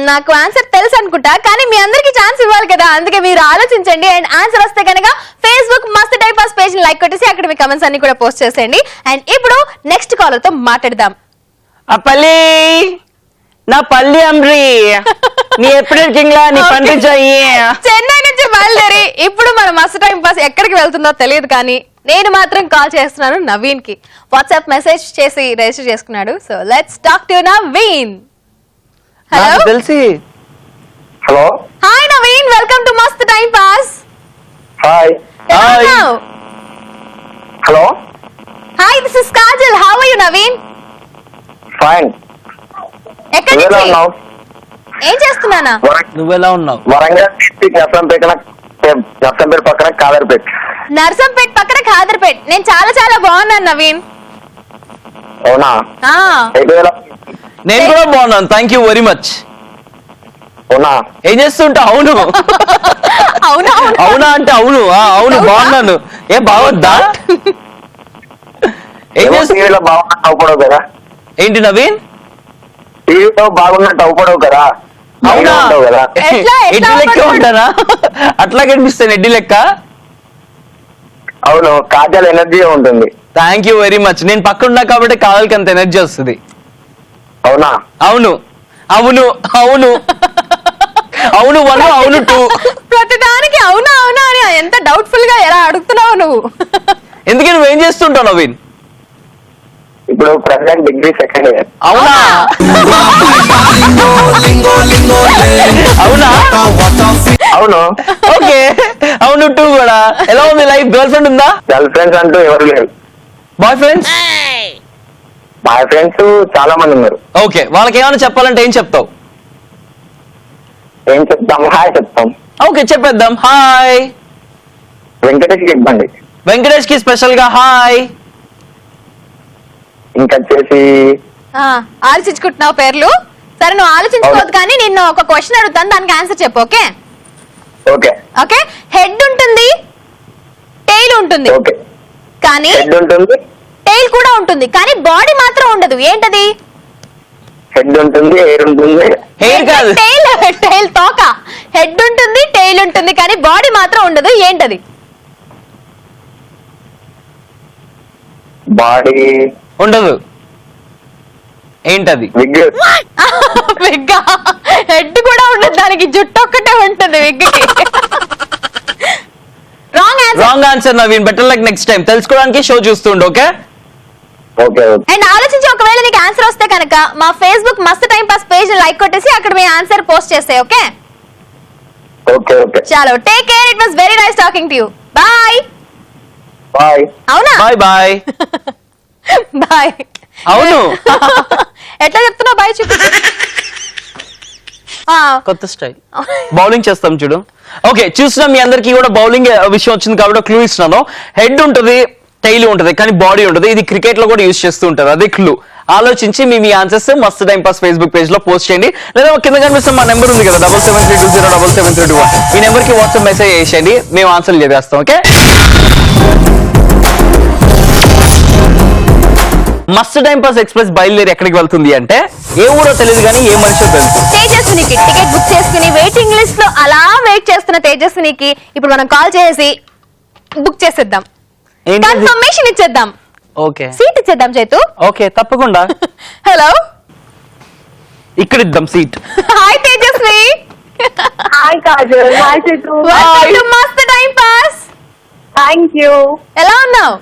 నాకు ఆన్సర్ తెలుసు అనుకుంటా, కానీ మీ అందరికి ఛాన్స్ ఇవ్వాలి కదా, అందుకే మీరు ఆలోచించండి. అండ్ ఆన్సర్ వస్తే కనుక ఫేస్బుక్ మస్త్ టైం పాస్ పేజ్ లైక్ కొట్టేసి అక్కడ మీ కమెంట్స్ అన్ని కూడా పోస్ట్ చేసేయండి. అండ్ ఇప్పుడు నెక్స్ట్ కాలర్ తో మాట్లాడదాం. పల్లి, నా పల్లి అమ్రి, నీ ఎప్పుడు నీ పండి చెన్నై నుంచి బయలుదేరి ఇప్పుడు మన మస్త్ టైం పాస్ ఎక్కడికి వెళ్తుందో తెలియదు, కానీ నేను మాత్రం కాల్ చేస్తున్నాను నవీన్ కి. వాట్సాప్ మెసేజ్ చేసి రిజిస్టర్ చేసుకున్నాడు. So let's talk to Naveen. Hello, తెలిసి. Hello, hi Naveen, welcome to మస్త్ time pass. Hi. Hello, hi, this is Kajal. How are you Naveen? Fine. ఎక్కడి నువ్వెలా నుంచి? ఉన్నావు? ఏం చేస్తున్నానా? నువ్వెలా ఉన్నావు? వరంగల్ డిస్ట్రిక్ట్ నర్సంపేట పక్కన కాదర్పేట. నర్సంపేట్ పక్కన ఖాదర్పేట్. నేను చాలా చాలా బాగున్నాను నవీన్. అవునా? ఆ, నేను కూడా బాగున్నాను, థ్యాంక్ యూ వెరీ మచ్. అవునా? ఏం చేస్తుంటా? అవును. అవునా? అవునా అంటే అవును. అవును, బాగున్నాను. ఏం బాగొద్దా? ఏం చేస్తు టీవీలో బాగున్నట్టు అవపడవు కదా. ఏంటి నవీన్? టీవీలో బాగున్నట్టు అవపడవు కదా. అవునా? ఉండవు కదా. ఎట్లా ఎడ్డి లెక్క ఉంటానా? అట్లా కనిపిస్తాను, ఎడ్డి లెక్క. అవును, కాజల్ ఎనర్జీ ఉంటుంది. Thank you very much. నేను పక్కన ఉన్నా కాబట్టి కావాలకి అంత ఎనర్జీ వస్తుంది. అవునా? అవును అవును అవును అవును 1, అవును 2. ప్రతిదానికి అవునా అవునా అని ఎంత డౌట్ఫుల్ గా ఎలా అడుగుతున్నావు నువ్వు? ఎందుకు నువ్వేం చేస్తుంటావు నవీన్? ఇప్పుడు ప్రెసెంట్ డిగ్రీ సెకండ్ ఇయర్. అవునా? అవునా? అవును. ఓకే, అవును 2 కూడా. ఎలా ఉంది లైఫ్? గర్ల్ ఫ్రెండ్ ఉందా? గర్ల్ ఫ్రెండ్స్ అంటూ ఎవరు లేరు. Bye friends? బాయ్ ఫ్రెండ్స్ చాలా మంది ఉన్నారు. ఓకే, వాళ్ళకి ఏమైనా చెప్పాలంటే ఏం చెప్తావు? ఏం చెప్తాం? హాయ్ చెప్తాం. ఓకే, చెప్పేద్దాం. హాయ్. వెంకటేష్కి ఇవ్వండి. వెంకటేష్ కి స్పెషల్ గా హాయ్. ఇంకొచ్చేసి ఆలోచించుకుంటున్నావు పేర్లు. సరే, నువ్వు ఆలోచించుకోవద్దు, కానీ నిన్ను ఒక క్వశ్చన్ అడుగుతాను, దానికి ఆన్సర్ చెప్పు. Okay okay okay. హెడ్ ఉంటుంది, టెయిల్ ఉంటుంది, ఓకే. కానీ హెడ్ ఉంటుంది, టెయిల్ కూడా ఉంటుంది, కానీ బాడీ మాత్రం ఉండదు. ఏంటది? హెడ్ ఉంటుంది, ఎయిర్ ఉంటుంది. హెయిర్ కాదు, టెయిల్ తోక. హెడ్ ఉంటుంది, టెయిల్ ఉంటుంది, కానీ బాడీ మాత్రం ఉండదు. ఏంటది? బాడీ ఉండదు. ఏంటది? విగ్. విగ్. హెడ్ కూడా ఉండదు, దానికి జుట్టు ఒక్కటే ఉంటుంది విగ్కి. Wrong answer. Wrong answer Naveen. Better like next time. తెలుసుకోవడానికి షో చూస్తుండు. Okay okay okay. అండ్ ఆలోచించి ఒకవేళ నీకు ఆన్సర్ వస్తే కనుక మా ఫేస్బుక్ మస్త్ టైం పాస్ పేజ్ లైక్ కొట్టేసి అక్కడ మీ ఆన్సర్ పోస్ట్ చేస్తాయి. Okay okay okay. చలో, take care. It was very nice talking to you. Bye. Bye. అవునా? Bye bye. బాయ్. అవును. ఎట్లా చెప్తున్నావు బాయ్? చూపి. కొత్త స్టైల్ బౌలింగ్ చేస్తాం చూడు. ఓకే, చూసిన మీ అందరికి కూడా బౌలింగ్ విషయం వచ్చింది కాబట్టి క్లూ ఇస్తున్నాను. హెడ్ ఉంటుంది, టైల్ ఉంటుంది, కానీ బాడీ ఉంటుంది. ఇది క్రికెట్ లో కూడా యూజ్ చేస్తూ ఉంటారు, అదే క్లూ. ఆలోచించి మీ ఆన్సర్స్ మస్త్ టైం పాస్ ఫేస్బుక్ పేజ్ లో పోస్ట్ చేయండి, లేదా కింద కనిపిస్తున్న మా నెంబర్ ఉంది కదా 7732077321, ఈ నెంబర్ కి వాట్సాప్ మెసేజ్ చేసేయండి, మేము ఆన్సర్లు చదివేస్తాం. ఓకే, మస్త్ టైం పాస్ ఎక్స్ప్రెస్ బయలుదేరి ఎక్కడికి వెళ్తుంది అంటే ఏ ఊరో తెలియదు కానీ ఏ మనిషో తెలుసు. తేజస్వినికి టికెట్ బుక్ చేసుకుని వెయిటింగ్ లిస్ట్ లో అలా వెయిట్ చేస్తున్న తేజస్వినికి ఇప్పుడు మనం కాల్ చేసి బుక్ చేసేద్దాం, కన్ఫర్మేషన్ ఇచ్చేద్దాం, ఓకే సీట్ ఇచ్చేద్దాం చేతు. ఓకే తప్పకుండా. హలో, ఇక్కడ ఇద్దాం seat. Hi Tejaswi. Hi Kajal. Hi Chittu. Welcome to మస్త్ టైం పాస్. Thank you. ఎలా ఉన్నావు?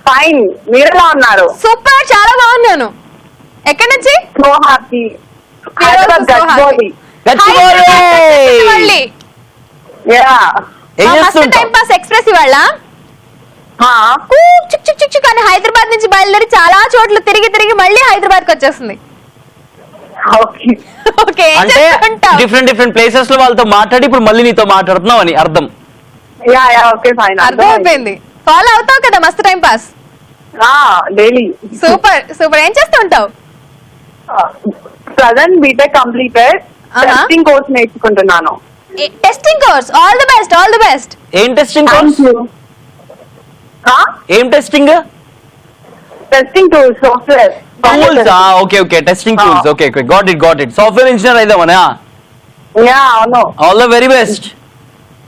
ఫైన్, మీరు ఎలా ఉన్నారు? సూపర్, చాలా బాగున్నాను. ఎక్కడి నుంచి? So happy. Hyderabad Gachibowli. Gachibowli. Yeah. ఏం మస్త్ చేస్తుంటావు? టైం పాస్ ఎక్స్ప్రెస్ ఇవాళ చిక్ చిక్ చిక్ చిక్ అని హైదరాబాద్ నుంచి బయలుదేరి చాలా చోట్ల తిరిగి తిరిగి మళ్ళీ హైదరాబాద్ కి వచ్చేస్తుంది. ఓకే. ఓకే, అంటే డిఫరెంట్ ప్లేసెస్ లో వాళ్ళతో మాట్లాడి ఇప్పుడు మళ్ళీ నీతో మాట్లాడుతున్నావు అని అర్థం. Yeah yeah, okay fine. అర్థమైపోయింది. ఫాలో అవుతావు కదా మస్త్ time pass? Daily. Super super. ఏం చేస్తూ ఉంటావు? Present B Tech completed, testing course నేర్చుకుంటున్నాను. Testing course. All the best, all the best. ఏం టెస్టింగ్ కోర్స్? ఏం testing? Testing tools, software tools. Okay testing tools. Okay got it. Software engineer అయిదామనా? Yeah, అవును. All the very best.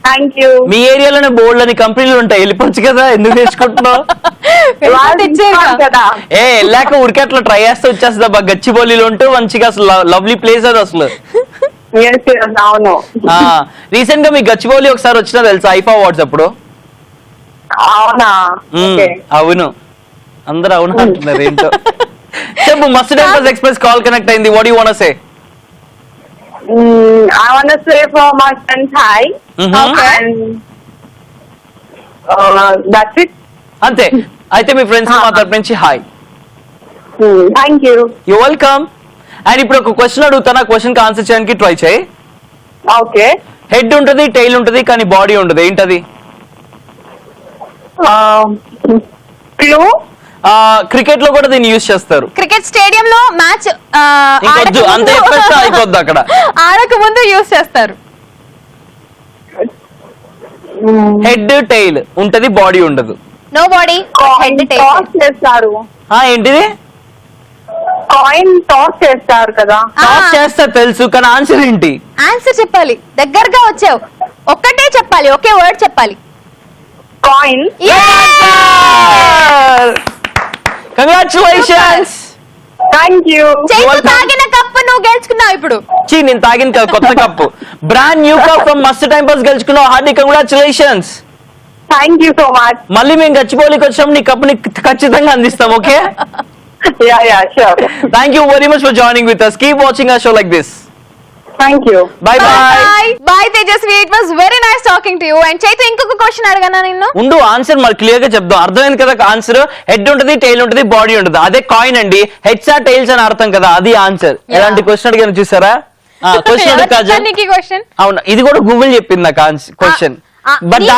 Thank you. మీ ఏరియాలోనే bold అని కంపెనీలు ఉంటాయి, వెళ్ళిపోవచ్చు కదా, ఎందుకు నేర్చుకుంటున్నావు? కదా. వెళ్ళాక ఉడికి అట్లా ట్రై చేస్తే వచ్చేస్తుంది అబ్బా. గచ్చిబౌలిలో ఉంటూ మంచిగా అసలు లవ్లీ ప్లేస్ అది అసలు. అవును. రీసెంట్ గా మీ గచ్చిబౌలి ఒకసారి వచ్చినా తెలుసా ఐఫా అవార్డ్స్ అప్పుడు? అవునా? అవును, అందరూ అవును అంటున్నారు ఏంటో. చెప్పు, మస్త్ time pass express call connect అయింది. What you want to say? I want to say for my friends hi. Okay. And that's it. అంతే. అయితే మీ ఫ్రెండ్స్ మా తరపు నుంచి hi. Thank you. You welcome. And ఇప్పుడు ఒక క్వశ్చన్ అడుగుతాను, ఆ క్వశ్చన్ కి ఆన్సర్ చేయడానికి ట్రై చేయి. ఓకే. హెడ్ ఉంటుంది, టైల్ ఉంటుంది, కానీ బాడీ ఉంటుంది. ఏంటది? క్లూ. క్రికెట్ లో కూడా దీన్ని యూజ్ చేస్తారు. క్రికెట్ స్టేడియం లో మ్యాచ్ అంత చెప్పేస్తే అయిపోద్ది అక్కడ. ఆడక ముందు యూజ్ చేస్తారు. హెడ్ టైల్ ఉంటది, బాడీ ఉండదు. No body, head tail. Toss చేస్తారు. ఏంటిది? కాయిన్ టాస్ చేస్తారు కదా. టాస్ చేస్తారు తెలుసు, కానీ ఆన్సర్ ఏంటి? ఆన్సర్ చెప్పాలి. దగ్గరగా వచ్చావు. ఒక్కటే చెప్పాలి, ఒకే వర్డ్ చెప్పాలి. కాయిన్. కంగ్రాచులేషన్స్. Thank you. తాగిన కప్పు నువ్వు గెలుచుకున్నావు ఇప్పుడు. నేను తాగిన కొత్త cup, brand new cup from మస్త్ టైం పాస్ గెలుచుకున్నావు. Hearty congratulations. Thank you so much. మళ్ళీ మేము గచ్చిబౌలికి వచ్చాము, నీ కప్పు ఖచ్చితంగా అందిస్తాం. Okay, yeah sure. Thank you very much for joining with us. Keep watching our show like this. Thank you. Bye bye. Bye Tejaswi. It was very nice talking to you. And Chaitu, ఇంకొక question అడగనా నిన్ను? ఉండు, answer మరి clear గా చెప్దాం. అర్థమైంది కదా answer? Head ఉంటుంది, టైల్ ఉంటుంది, బాడీ ఉంటుంది. అదే కాయిన్ అండి. హెడ్స్ ఆర్ టైల్స్ అని అర్థం కదా, అది ఆన్సర్. ఎలాంటి క్వశ్చన్ అడిగాను చూసారా? Question question. అవును, ఇది కూడా గూగుల్ చెప్పింది నాకు క్వశ్చన్. బట్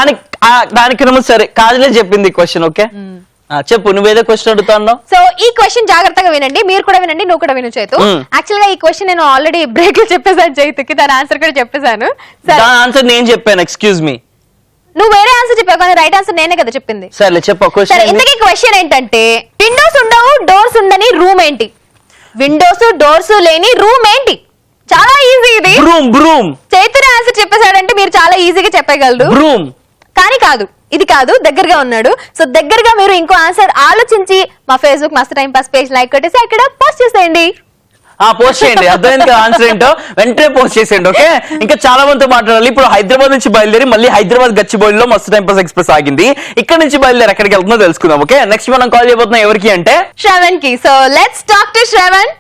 దానికి సరే కాజలే చెప్పింది క్వశ్చన్. ఓకే, చెప్పు, నువ్వేదో క్వశ్చన్ అడుగుతాను. సో ఈ క్వశ్చన్ జాగ్రత్తగా వినండి, మీరు కూడా వినండి, నువ్వు కూడా విను చైతు. యాక్చువల్ గా ఈ క్వశ్చన్ నేను ఆల్రెడీ బ్రేక్ లో చెప్పేసాను చైతుకి, దాని ఆన్సర్ కూడా చెప్పేశాను. దాని ఆన్సర్ నేను చెప్పాను, ఎక్స్క్యూజ్ మీ. నువ్వు వేరే ఆన్సర్ చెప్పావు, కానీ రైట్ ఆన్సర్ నేనే కదా చెప్పింది. సరే చెప్పు క్వశ్చన్. ఇంతకీ క్వశ్చన్ ఏంటంటే, విండోస్ ఉండవు, డోర్స్ ఉండని రూమ్ ఏంటి? విండోస్ డోర్స్ లేని రూమ్ ఏంటి? చాలా ఈజీ ఇది. బ్రూమ్. చైతునే ఆన్సర్ చెప్పేశాడంటే మీరు చాలా ఈజీగా చెప్పగలరు. బ్రూమ్. కానీ కాదు, ఇది కాదు, దగ్గరగా ఉన్నాడు. సో దగ్గరగా మీరు ఇంకో ఆన్సర్ ఆలోచించి మా ఫేస్బుక్ మస్త్ టైం పాస్ పేజ్ లైక్ కొట్టేసి అక్కడ పోస్ట్ చేసేయండి. పోస్ట్ చేయండి. అర్థమైంది కదా ఆన్సర్ ఏంటో, వెంటనే పోస్ట్ చేసేయండి. ఓకే, ఇంకా చాలా మందితో మాట్లాడాలి. ఇప్పుడు హైదరాబాద్ నుంచి బయలుదేరి మళ్ళీ హైదరాబాద్ గచ్చిబౌలిలో మస్త్ టైం పాస్ ఎక్స్ప్రెస్ ఆగింది. ఇక్కడ నుంచి బయలుదేరి ఎక్కడికి వెళ్తుందో తెలుసుకుందాం. ఓకే, నెక్స్ట్ మనం కాల్ చేయబోతున్నాం ఎవరికి అంటే శ్రవణ్ కి. So let's talk to Shravan.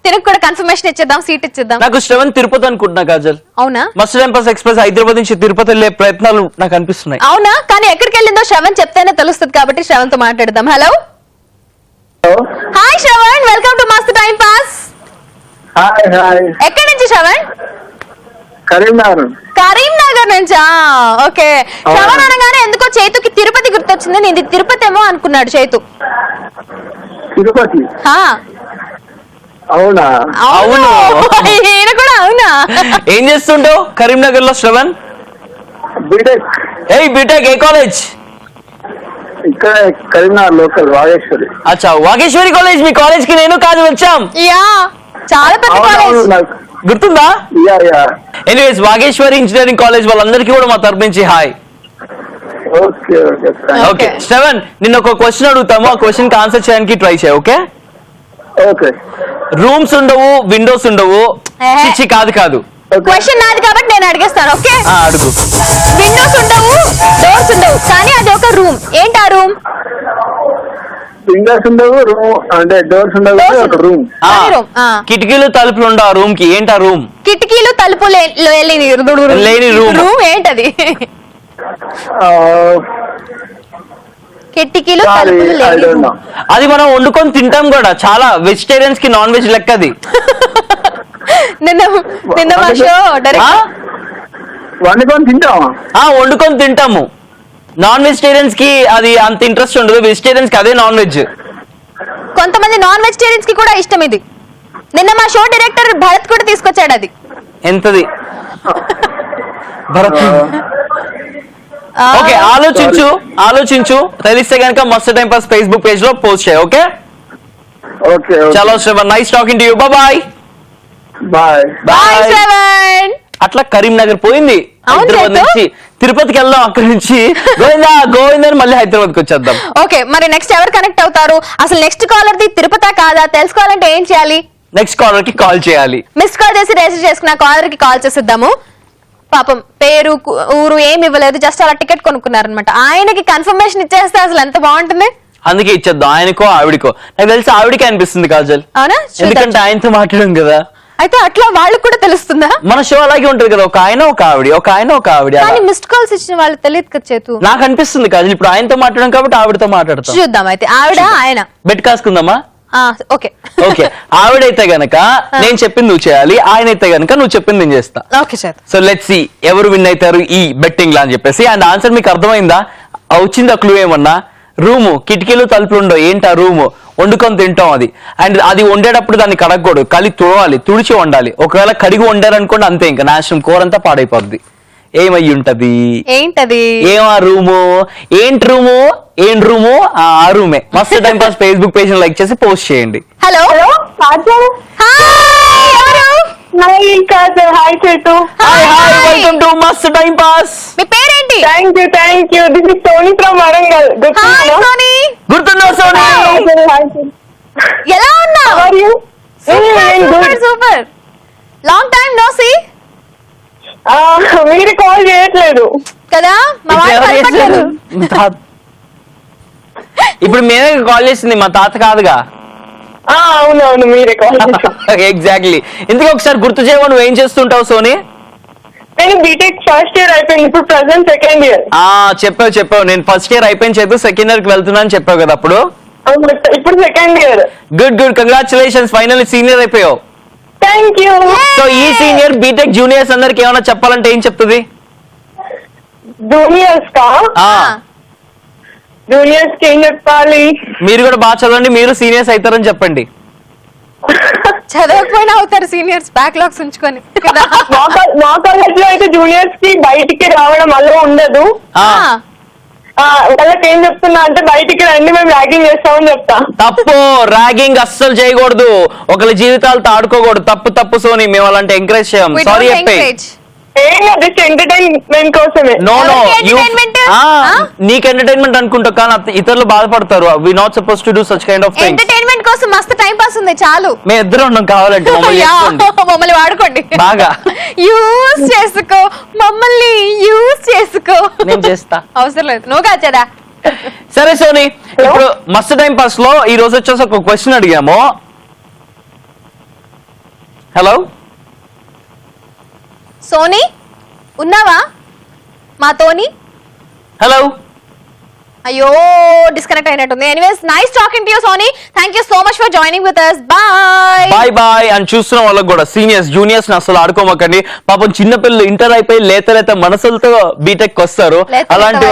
తినకు కూడా కన్ఫర్మేషన్ ఇచ్చేద్దాం, సీట్ ఇచ్చేద్దాం. నాకు శ్రవణ్ తిరుపతి అనుకుంటున్నా కాజల్. అవునా? మస్త్ టైం పాస్ ఎక్స్ప్రెస్ హైదరాబాద్ నుంచి తిరుపతి వెళ్ళే ప్రయత్నాలు నాకు అనిపిస్తున్నాయి. అవునా? కానీ ఎక్కడికి వెళ్ళిందో శ్రవణ్ చెప్తేనే తెలుస్తుంది, కాబట్టి శ్రవణ్ తో మాట్లాడదాం. Hello, hi Shravan, welcome to మస్త్ టైం పాస్. హాయ్. ఎక్కడి నుంచి శ్రవణ్? కరీంనగర్. కరీంనగర్ నుంచా? ఓకే. శ్రవణ్ అనగానే ఎందుకో చేతుకి తిరుపతి గుర్తొచ్చింది. నేను తిరుపతి ఏమో అనుకున్నాడు చేతు. తిరుపతి? అవునా? అవును. ఈయన కూడా అవునా? ఏం చేస్తుంటావు కరీంనగర్ లో శ్రవణ్? బీటెక్. బీటెక్ ఏ కాలేజ్? ఇక్కడ కరీంనగర్ లోకల్ వాగేశ్వరి. అచ్చా, వాగేశ్వరి కాలేజ్. మీ కాలేజ్ కి నేను కాదు వచ్చాం. యా, చాలా పెద్ద కాలేజ్. గుర్తుందా? ఎనీవేస్, వాగేశ్వరి ఇంజనీరింగ్ కాలేజ్ వాళ్ళందరికీ కూడా మా తరపు నుంచి హాయ్. ఓకే శ్రవణ్, నిన్న ఒక క్వశ్చన్ అడుగుతాము, ఆ క్వశ్చన్ కి ఆన్సర్ చేయడానికి ట్రై చేయ. ఓకే? రూమ్స్ ఉండవు, విండోస్ ఉండవు. చిచ్చి కాదు కాదు, క్వశ్చన్ నాది కాబట్టి నేను అడిగేస్తాను. ఓకే, అడుగు. విండోస్ ఉండవు, డోర్స్ ఉండవు, కానీ అది ఒక రూమ్. ఏంటి ఆ రూమ్? విండోస్ ఉండవు, రూమ్ అంటే డోర్స్ ఉండవు, ఒక రూమ్. కిటికీలు తలుపులు ఉండవు ఆ రూమ్ కి. ఏంటి ఆ రూమ్? కిటికీలు తలుపులు లేని రూమ్ ఏంటది? కిటికీలు తలుపులు లేని. అది మనం వండుకొని తింటాం కూడా. చాలా వెజిటేరియన్స్ కి నాన్ వెజ్ లెక్క అది. నిన్న మా షో వండుకొని తింటామా? వండుకొని తింటాము. నాన్ వెజిటేరియన్స్ కి అది అంత ఇంట్రెస్ట్ ఉండదు, వెజిటేరియన్స్ కి అదే నాన్ వెజ్. కొంతమంది నాన్ వెజిటేరియన్స్ కి కూడా ఇష్టం ఇది. నిన్న మా షో డైరెక్టర్ భరత్ కూడా తీసుకొచ్చాడు అది. ఎంతది భరత్? ఓకే, ఆలోచించు. తెలిస్తే కనుక మస్త్ టైం పాస్ ఫేస్బుక్ పేజ్ లో పోస్ట్ చేయ. ఓకే? చలో Shravan, nice talking to you. Bye bye. అట్లా కరీంనగర్ పోయింది, హైదరాబాద్ నుంచి తిరుపతికి వెళ్దాం, అక్కడి నుంచి గోవిందా మళ్ళీ హైదరాబాద్ కి వచ్చేద్దాం. ఓకే, మరి నెక్స్ట్ ఎవరు కనెక్ట్ అవుతారు? అసలు నెక్స్ట్ కాలర్ ది తిరుపతి కాదా తెలుసుకోవాలంటే ఏం చేయాలి? నెక్స్ట్ కాలర్ కి కాల్ చేయాలి. మిస్ కాల్ చేసి రిజిస్టర్ చేసుకున్న కాలర్ కి కాల్ చేసిద్దాము. పాపం పేరు ఊరు ఏమి ఇవ్వలేదు, జస్ట్ అలా టికెట్ కొనుక్కున్నారనమాట. ఆయనకి కన్ఫర్మేషన్ ఇచ్చేస్తే అసలు ఎంత బాగుంటుంది. అందుకే ఇచ్చేద్దాం, ఆయనకో ఆవిడకో. నాకు తెలిసి ఆవిడకి అనిపిస్తుంది కాజల్, అవునా? ఎందుకంటే ఆయనతో మాట్లాడడం కదా. అయితే అట్లా వాళ్ళకి కూడా తెలుస్తుందా? మన షో అలాగే ఉంటది కదా, ఒక ఆయన ఒక ఆవిడ. కానీ మిస్డ్ కాల్స్ ఇచ్చిన వాళ్ళు తెలియదు కదా చేతు. నాకు అనిపిస్తుంది కాజల్, ఇప్పుడు ఆయనతో మాట్లాడడం కాబట్టి ఆవిడతో మాట్లాడతాం. చూద్దాం అయితే, ఆవిడ ఆయన బెట్ కాసుకుందామా? ఓకే. ఆవిడైతే గనక నేను చెప్పింది నువ్వు చేయాలి, ఆయన అయితే గనక నువ్వు చెప్పింది నేను చేస్తా. Okay sir. So let's see ఎవరు విన్ అవుతారు ఈ బెట్టింగ్ లా అని చెప్పేసి. అండ్ ఆన్సర్ మీకు అర్థమైందా? వచ్చిందా క్లూ ఏమన్నా? రూము, కిటికీలు తలుపులు ఉండవు. ఏంటా రూము? వండుకొని తింటాం అది. అండ్ అది వండేటప్పుడు దాన్ని కడగకూడదు, తుడిచి వండాలి. ఒకవేళ కడిగి వండారనుకోండి అంతే, ఇంకా నాశనం, కూర అంతా పాడైపోద్ది. ఏమయ్యి ఉంటది? ఏంటది? ఆ రూము? ఏం రూము? ఆ రూమే. మస్త్ time pass Facebook page like చేసి పోస్ట్ చేయండి. హలో, వెల్కమ్ టు మస్త్ టైం పాస్. మీ పేరేంటి? Thank you. This is Soni from Warangal. గుర్తున్నావు సోనీ? ఎలా ఉన్నావు? Super. Long time no see. మీరు కాల్ చేయట్లేదు కదా, మా వాళ్ళు. ఇప్పుడు మేమే కాల్ చేసింది, మా తాత కాదుగా. అవునవును, మీరే కాల్. ఎగ్జాక్ట్లీ. ఇందుకు ఒకసారి గుర్తు చేయమని నువ్వు ఏం చేస్తుంటావు సోనీ? నేను బీటెక్ ఫస్ట్ ఇయర్ అయిపోయింది, ఇప్పుడు ప్రెసెంట్ సెకండ్ ఇయర్. చెప్పావు. నేను ఫస్ట్ ఇయర్ అయిపోయింది చెప్పి సెకండ్ ఇయర్ కి వెళ్తున్నాను చెప్పావు కదా అప్పుడు. ఇప్పుడు second year. Good. Congratulations, finally senior అయిపోయావు. థ్యాంక్ యూ. సో ఈ సీనియర్ బీటెక్ జూనియర్స్ అందరికి ఏమైనా చెప్పాలంటే ఏం చెప్తుంది? జూనియర్స్ కి ఏం చెప్పాలి? మీరు కూడా బాగా చదవండి, మీరు సీనియర్స్ అవుతారని చెప్పండి. చదవకపోయినా అవుతారు సీనియర్స్, బ్యాక్లాగ్స్ ఉంచుకొని. మా కాలేజ్ లో అయితే జూనియర్స్ కి బయటికి రావడం అలా ఉండదు. వాళ్ళకి ఏం చెప్తున్నా అంటే బయటికి రండి, మేము ర్యాగింగ్ చేస్తామని చెప్తా. తప్పు, ర్యాగింగ్ అస్సలు చేయకూడదు, ఒకరి జీవితాలతో ఆడుకోకూడదు. తప్పు సోని, మేము అలాంటి ఎంకరేజ్ చేయం. సారీ చెప్పే. ఎంటర్టైన్మెంట్ కోసమే. నో నీకు ఎంటర్టైన్మెంట్ అనుకుంటా, కానీ ఇతరులు బాధపడతారు. We not suppose to do such kind of things. Entertainment కోసం మస్తు టైం పాస్ ఉంది, చాలు. మేము ఇద్దరు ఉన్నాం, కావాలంటే మమ్మల్ని వాడుకోండి బాగా. యూజ్ చేసుకో, మమ్మల్ని యూజ్ చేసుకో. నేను చేస్తా, అవసరం లేదు, నువ్వు కాచేదా. సరే సోని, ఇప్పుడు మస్తు టైం పాస్ లో ఈ రోజు వచ్చేసి ఒక క్వశ్చన్ అడిగాము. హలో సోనీ, ఉన్నావా మాతోని? హలో అయ్యో డిస్కనెక్ట్ అయినట్టుంది. Anyways nice talking to you Soni. Thank you so much for joining with us. Bye bye. And చూస్తున్న వాళ్ళకి కూడా సీనియర్స్ జూనియర్స్ అసలు ఆడుకోమకండి. పాపం చిన్న పిల్లలు ఇంటర్ అయిపోయి లేత మనసులతో బీటెక్ వస్తారు. అలాంటి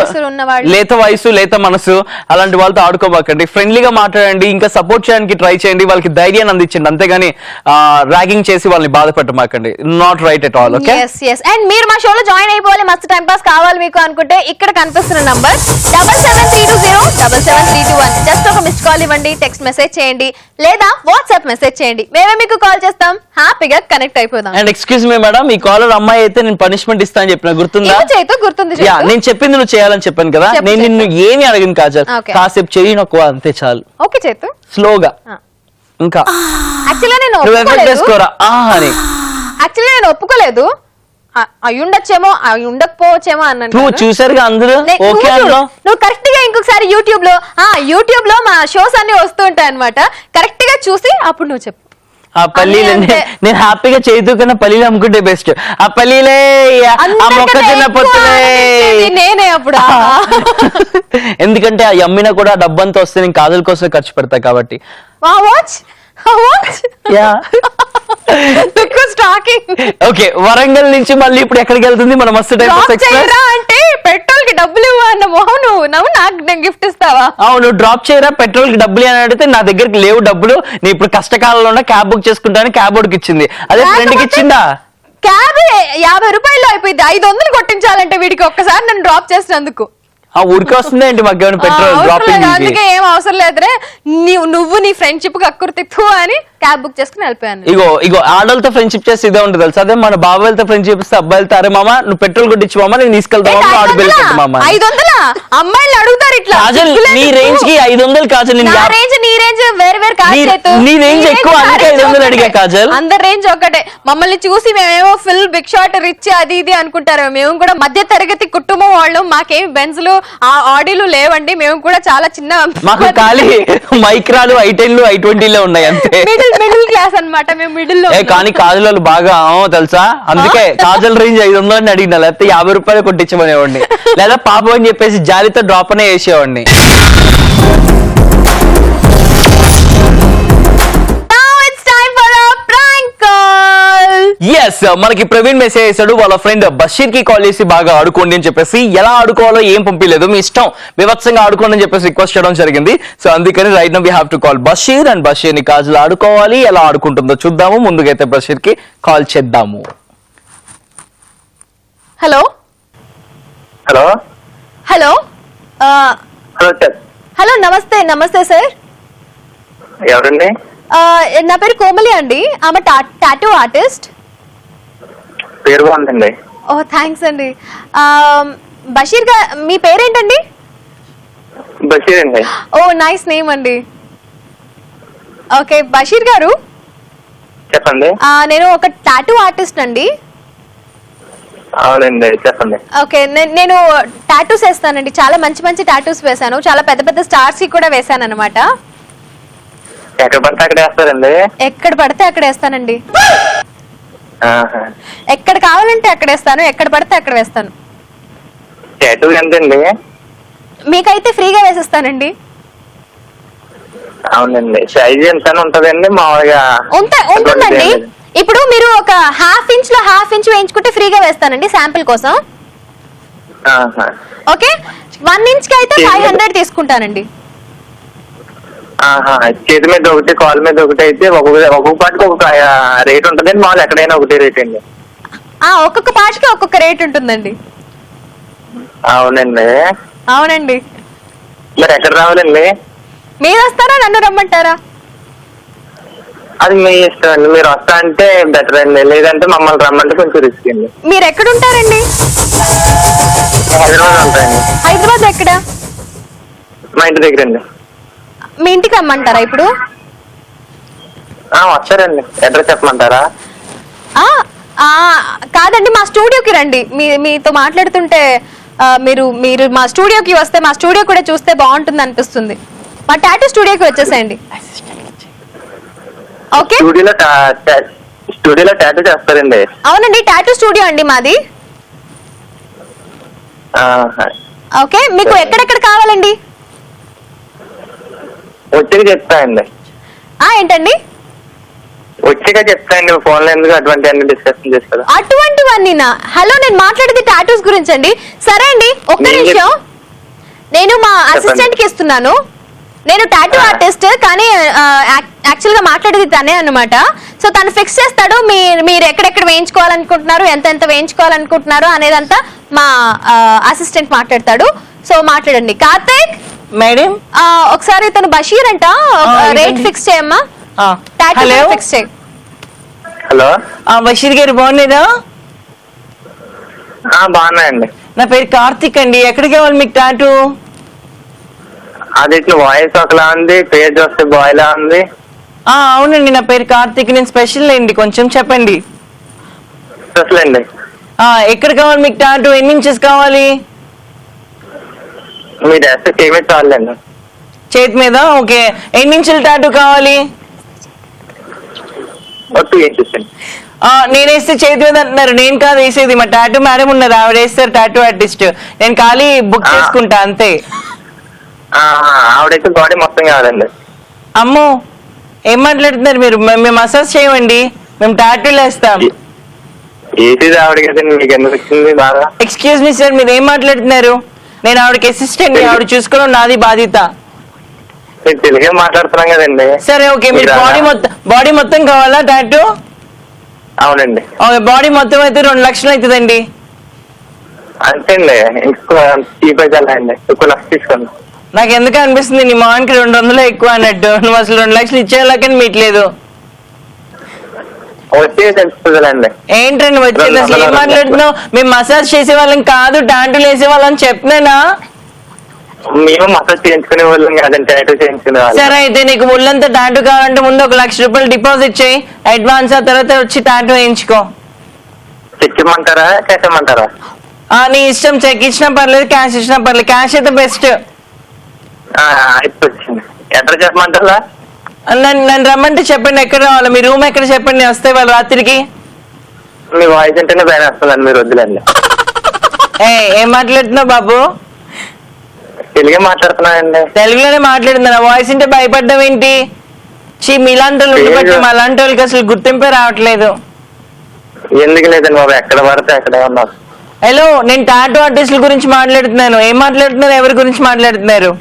లేత వయసు లేత మనసు అలాంటి వాళ్ళతో ఆడుకోమకండి. ఫ్రెండ్లీగా మాట్లాడండి, ఇంకా సపోర్ట్ చేయడానికి ట్రై చేయండి, వాళ్ళకి ధైర్యాన్ని అందించండి. అంతేగాని ర్యాగింగ్ చేసి వాళ్ళని బాధపెట్టమాకండి. Not right at all. Okay. yes and మీరు మా షోలో జాయిన్ అయిపోవాలి, మస్తు టైం పాస్ కావాలి మీకు అనుకుంటే ఇక్కడ కనిపిస్తున్న నంబర్ 7732077321 జస్ట్ ఒక మిస్డ్ కాల్ ఇవ్వండి, టెక్స్ట్ మెసేజ్ చేయండి లేదా వాట్సాప్ మెసేజ్ చేయండి. మేమే మీకు కాల్ చేస్తాం, హ్యాపీగా కనెక్ట్ అయిపోదాం. అండ్ ఎక్స్క్యూజ్ మీ మేడం, ఈ కాలర్ అమ్మాయి అయితే నేను పనిష్మెంట్ ఇస్తా అని చెప్పిన గుర్తుందా? గుర్తుంది. నేను చెప్పింది నువ్వు చేయాలని చెప్పాను కదా. నేను నిన్ను ఏమి అడిగింది కాజల్, కాసేపు చెయ్యి నొక్కువ అంతే చాలు. ఓకే చేతు స్లోగా. ఇంకా యాక్చువల్లీ నేను ఒప్పుకోలేదు. అయ్యుండొచ్చేమో ఉండకపోవచ్చేమో అన్నాను. నువ్వు చూసారుగా అందరూ ఓకే అన్నా. నువ్వు కరెక్ట్ గా ఇంకొకసారి యూట్యూబ్ లో మా షోస్ అన్ని వస్తుంటాయి అనమాట. కరెక్ట్ గా చూసి అప్పుడు నువ్వు చెప్పు. ఆ పల్లీలు నేను హ్యాపీగా చేతు కన్నా పల్లీలు అమ్ముకుంటే బెస్ట్. ఆ పల్లీలే ఆ మొక్కజొన్న పొత్తులే నేనే అప్పుడు. ఎందుకంటే ఆ అమ్మినా కూడా డబ్బంతా వస్తే నేను కాజల్ కోసం ఖర్చు పెడతా కాబట్టి. ఓకే, వరంగల్ నుంచి మళ్ళీ ఇప్పుడు ఎక్కడికి వెళ్తుంది మన మస్తు టైం పాస్ ఎక్స్ప్రెస్? అంటే పెట్రోల్ కి డబ్బులు అన్న మొహం నువ్వు నాకు గిఫ్ట్ ఇస్తావా? అవును, డ్రాప్ చేయరా పెట్రోల్ కి డబ్బులు అని అడిగితే నా దగ్గరికి లేవు డబ్బులు, నేను ఇప్పుడు కష్టకాలంలో క్యాబ్ బుక్ చేసుకుంటాను. క్యాబ్ ఓడికి ఇచ్చింది, అదే ఫ్రెండ్ కి ఇచ్చిందా? క్యాబ్ 50 రూపాయలు అయిపోయింది, 500 కొట్టించాలంటే వీడికి ఒక్కసారి నన్ను డ్రాప్ చేసినందుకు. ఆ ఊరికి వస్తుంది ఏంటి మాకు పెట్రోల్ డ్రాపింగ్? అందుకే ఏం అవసరం లేదురే, నువ్వు నీ ఫ్రెండ్షిప్ కక్కురు తిప్పు అని క్యాబ్ బుక్ చేసుకుని వెళ్ళిపోయాను. ఇగో ఆడలతో ఫ్రెండ్షిప్ చేస్తే ఇదే ఉంటుంది తెలుసు. అదే మన బాబాయ్లతో ఫ్రెండ్షిప్ చేస్తే అబ్బాయిలతో అరే మామ నువ్వు పెట్రోల్ కొట్టించి మామ నేను తీసుకెళ్తాను ఆడు వెళ్ళి మామ. 500 అమ్మాయిలు అడుగుతారు ఇట్లా. కాజల్ నీ రేంజ్ కి 500 కాజల్. నీ రేంజ్ వేరే నీ రేంజ్ ఎక్కువ, అందుకే 500 అడిగా కాజల్. అందరి రేంజ్ ఒకటే. మమ్మల్ని చూసి మేమేమో ఫుల్ బిగ్ షాట్ రిచ్ అది ఇది అనుకుంటారు. మేము కూడా మధ్య తరగతి కుటుంబం వాళ్ళు, మాకేం బెంజ్లు ఆడీలు లేవండి, మేము కూడా చాలా చిన్న, మాకు ఖాళీ మైక్రాలు i10లు i20లో ఉన్నాయి అంతే. మిడిల్ క్లాస్ అన్నమాట మేము, మిడిల్ లో. కానీ కాజల్ వాళ్ళు బాగా తెలుసా, అందుకే కాజల్ రేంజ్ 500 అని అడిగిన, లేకపోతే 50 రూపాయలు కొట్టించమనేవాడిని, లేదా పాపం అని చెప్పేసి జాలితో డ్రాప్ అనే వేసేవాడిని. ఎస్, మనకి ప్రవీణ్ మెసేజ్ చేశాడు, వాళ్ళ ఫ్రెండ్ బషీర్ కి కాల్ చేసి బాగా ఆడుకోండి అని చెప్పేసి. ఎలా ఆడుకోవాలో ఏం పంపించలేదు, మీ ఇష్టం వివత్సంగా ఆడుకోండి అని చెప్పేసి రిక్వెస్ట్ చేయడం జరిగింది. సో అందుకని right now we have to call Basheer, and Basheer ని కాజల్ ఆడుకోవాలి. ఎలా ఆడుకుంటుందో చూద్దాము. ముందుకైతే బషీర్ కి కాల్ చేద్దాము. Hello hello hello hello sir. Hello నమస్తే సార్. ఎవరండి? నా పేరు కోమలి అండి, ఆమె టాటూ ఆర్టిస్ట్. పేరు బాగుందండి. ఓ థ్యాంక్స్ అండి. బషీర్ గా మీ పేరేంటండి? బషీర్ అండి. ఓ నైస్ నేమ్ అండి. ఓకే బషీర్ గారు చెప్పండి. నేను ఒక టాటూ ఆర్టిస్ట్ అండి. అవునండి చెప్పండి. ఓకే నేను టాటూస్ వేస్తానండి, చాలా మంచి టాటూస్ వేసాను, చాలా పెద్ద స్టార్స్ కి కూడా వేసాను అనమాట. ఎక్కడ పడితే అక్కడ వేస్తారండి? ఎక్కడ పడితే అక్కడ వేస్తానండి. ఎక్కడ కావాలంటే అక్కడ వేస్తాను, ఎక్కడ పడితే అక్కడ వేస్తాను. టాటూ ఎంతండి? మీకైతే ఫ్రీగా వేసిస్తానండి. అవునండి, సైజ్ ఎంత ఉంటదండి మామూలుగా? ఉంటుందండి. ఇప్పుడు మీరు ఒక ½ ఇంచ్ వేయించుకుంటే ఫ్రీగా వేస్తానండి శాంపిల్ కోసం. ఓకే 1 ఇంచ్ కి అయితే 500 తీసుకుంటానండి. చేతి మీద ఒకటి, కాల్ మీద ఒకటి అయితే ఒక్కొక్క పాటికి ఒక్కొక్క రేట్ ఉంటుందండి. మామూలు ఎక్కడైనా ఒకటే రేట్ అండి? ఒక్కొక్క పాటికి ఒక్కొక్క రేట్ ఉంటుందండి. అవునండి. అవునండి. మరి ఎక్కడ రావాలండి? మీరు వస్తారా నన్ను రమ్మంటారా? అది మీ ఇష్టం అండి, మీరు వస్తా అంటే బెటర్ అండి, లేదంటే మమ్మల్ని రమ్మంటే కొంచెం రిస్క్ అండి. మీరు ఎక్కడ ఉంటారండి? హైదరాబాద్ ఉంటాయండి. హైదరాబాద్ ఎక్కడ? మా ఇంటి దగ్గర అండి. మీ ఇంటికి రమ్మంటారా ఇప్పుడు? వస్తారండి, అడ్రస్ చెప్పమంటారా? కాదండి, మా స్టూడియోకి రండి. మీతో మాట్లాడుతుంటే మీరు మా స్టూడియోకి వస్తే మా స్టూడియో కూడా చూస్తే బాగుంటుంది అనిపిస్తుంది. మా టాటూ స్టూడియోకి వచ్చేసేయండి. ఓకే, స్టూడియోలో టాటూ చేస్తారండి? అవునండి, టాటూ స్టూడియో అండి మాది. ఓకే, మీకు ఎక్కడెక్కడ కావాలండి? వచ్చాక చెప్తా అండి. ఏంటండి? వచ్చాక చెప్తా అండి. ఫోన్ లో ఎందుకు అటువంటి అన్ని డిస్కషన్ చేస్తారు? అటువంటివన్నీనా? హలో, నేను మాట్లాడేది టాటూస్ గురించి అండి. సరే అండి, ఒక్క నిమిషం. నేను మా అసిస్టెంట్ కి ఇస్తున్నాను. నేను టాటూ ఆర్టిస్ట్, కానీ యాక్చువల్ గా మాట్లాడేది తనే అన్నమాట. సో తను ఫిక్స్ చేస్తాడు మీరు ఎక్కడెక్కడ వేయించుకోవాలనుకుంటున్నారు, ఎంత వేయించుకోవాలనుకుంటున్నారు అనేదంతా మా అసిస్టెంట్ మాట్లాడతాడు. సో మాట్లాడండి. కార్తిక్ మేడం, ఒకసారి తను బషీర్ అంట, రేట్ ఫిక్స్ చేయమ్మా. హలో ఫిక్స్ చేయి. హలో, బషీర్ గారు బాగున్నారా? బాగున్నాయండి. నా పేరు కార్తిక్ అండి. ఎక్కడికి కావాలి మీకు టాటూ? అది ఇట్లా వాయిస్ ఒకలా ఉంది, పేజ్ వస్తే బాయ్ లా ఉంది. అవునండి, నా పేరు కార్తిక్. నేను స్పెషల్ అండి, కొంచెం చెప్పండి. స్పెషల్ అండి. ఎక్కడ కావాలి మీకు టాటూ? ఎన్ని ఇంచెస్ కావాలి? మీరు వేస్తే పేమెంట్ చాలండి. చేతి మీద? ఓకే, ఎన్ని ఇంచుల టాటూ కావాలి? 2 inches అండి. నేను వేస్తే చేతి మీద అంటున్నారు. నేను కాదు వేసేది, మా టాటూ మేడం ఉన్నారు, ఆవిడ వేస్తారు టాటూ ఆర్టిస్ట్. నేను ఖాళీ బుక్ చేసుకుంటా అంతే. ఆవిడైతే బాడీ మొత్తం కాదండి. అమ్మో, ఏం మాట్లాడుతున్నారు మీరు? మేము మసాజ్ చేయమండి, మేము టాటూలు వేస్తాం. ఏసీ ఆవిడ కదండి, మీకు ఎందుకు వచ్చింది బాగా? ఎక్స్క్యూజ్ మీ సార్, మీరు ఏం మాట్లాడుతున్నారు? నేను ఆవిడకి అసిస్టెంట్, ఆవిడ చూసుకోవడం నాది బాధ్యత. నేను తెలుగే మాట్లాడుతున్నాం కదండి. సరే ఓకే, మీరు బాడీ మొత్తం కావాలా టాటూ? అవునండి. ఓకే, బాడీ మొత్తం అయితే 2 లక్షలు అవుతుందండి. అంతే అండి, ఇంకో తీపైతే ఇంకో లక్ష తీసుకోండి. నాకు ఎందుకు అనిపిస్తుంది నీ మానికి 200 ఎక్కువ అన్నట్టు. నువ్వు అసలు 2 లక్షలు ఇచ్చేలాకని మీట్లేదు. వచ్చే తెలుస్తుందండి. ఏంటండి వచ్చేది? అసలు ఏం మాట్లాడుతున్నావు? మేము మసాజ్ చేసే వాళ్ళం కాదు, టాటూలు వేసే వాళ్ళని చెప్తున్నానా? మేము మసాజ్ చేయించుకునే వాళ్ళం కాదండి, టాటూ చేయించుకునే వాళ్ళం. సరే అయితే నీకు ఒళ్ళంతా టాటూ కావాలంటే ముందు 1 లక్ష రూపాయలు డిపాజిట్ చేయి అడ్వాన్స్, ఆ తర్వాత వచ్చి టాటూ వేయించుకో. చెక్ ఇమ్మంటారా, క్యాష్ ఇమ్మంటారా? నీ ఇష్టం, చెక్ ఇచ్చినా పర్లేదు, క్యాష్ ఇచ్చినా పర్లేదు. క్యాష్ అయితే బెస్ట్. ఇప్పుడు వచ్చింది. ఎక్కడ చెప్పమంటారా? నన్ను రమ్మంటే చెప్పండి, ఎక్కడ రావాలి? మీ రూమ్ ఎక్కడ చెప్పండి, నేను వస్తే వాళ్ళు రాత్రికి. మీ వాయిస్ అంటేనే భయం వస్తుందండి, మీరు వద్దులండి. ఏం మాట్లాడుతున్నావు బాబు? తెలుగే మాట్లాడుతున్నానండి. తెలుగులోనే మాట్లాడుతున్నా, వాయిస్ అంటే భయపడ్డం ఏంటి? మీలాంటి వాళ్ళు ఉండబట్టి మాలాంటి వాళ్ళకి అసలు గుర్తింపే రావట్లేదు. ఎందుకు లేదండి బాబు, ఎక్కడ పడితే అక్కడే ఉన్నారు. హలో, నేను టాటూ ఆర్టిస్టుల గురించి మాట్లాడుతున్నాను. ఏం మాట్లాడుతున్నారు? ఎవరి గురించి మాట్లాడుతున్నారు?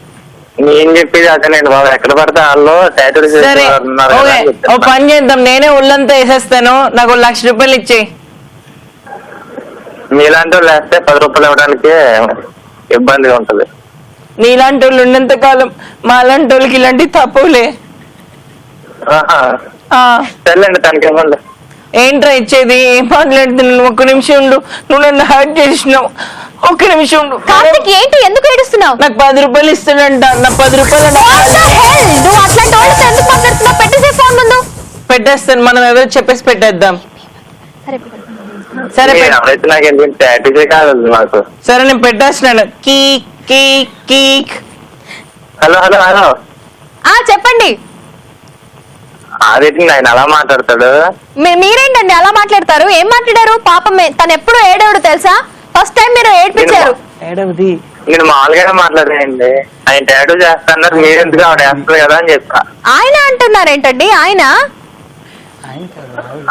నేను చెప్పేది అదేనండి బాబు, ఎక్కడ పడితే వాళ్ళు టాటూ సరే ఓకే, ఓ పని చేద్దాం, నేనే ఒళ్ళంతా వేసేస్తాను, నాకు 1 లక్ష రూపాయలు ఇచ్చేయి. మీలాంటి వాళ్ళు వేస్తే 10 రూపాయలు ఇవ్వడానికి ఇబ్బందిగా ఉంటది. నీలాంటి వాళ్ళు ఉన్నంత కాలం మాలాంటి వాళ్ళకి ఇలాంటి తప్పులే. సర్లేండి, తనకి ఇవ్వండి. ఏంట్రా ఇచ్చేది? ఏం మాట్లాడుతున్నాను? 1 నిమిషం ఉండు, నువ్వు నన్ను హర్ట్ చేసినావు. 1 నిమిషం ఉండు. కార్తిక్, ఏంటి, ఎందుకు ఏడుస్తున్నావు? నాకు 10 రూపాయలు ఇస్తాడంట. నా 10 రూపాయలు నువ్వు అట్లాంటి వాళ్ళతో ఎందుకు మాట్లాడుతున్నావు? పెట్టేసే ఫోన్ ముందు. పెట్టేస్తాను, మనం ఎవరు చెప్పేసి పెట్టేద్దాం. సరే ఎవరైతే నాకు ఎందుకు టాటూసే కాదు మాకు. సరే నేను పెట్టేస్తున్నాను. కీక్ కీక్ కీక్. హలో హలో హలో, చెప్పండి. అదేంటి ఆయన అలా మాట్లాడతాడు? మీరేంటండి అలా మాట్లాడతారు? ఏం మాట్లాడారు? పాపం తను ఎప్పుడు ఏడవడు తెలుసా? ఫస్ట్ టైం మీరు ఏడిపించారు. నేను మామూలుగానే మాట్లాడానండి. ఆయన టాటూ చేస్తాన్నారు, మీరు ఎందుకు ఆవిడ వేస్తారు కదా అని చెప్పా. ఆయన అంటున్నారేంటండి? ఆయన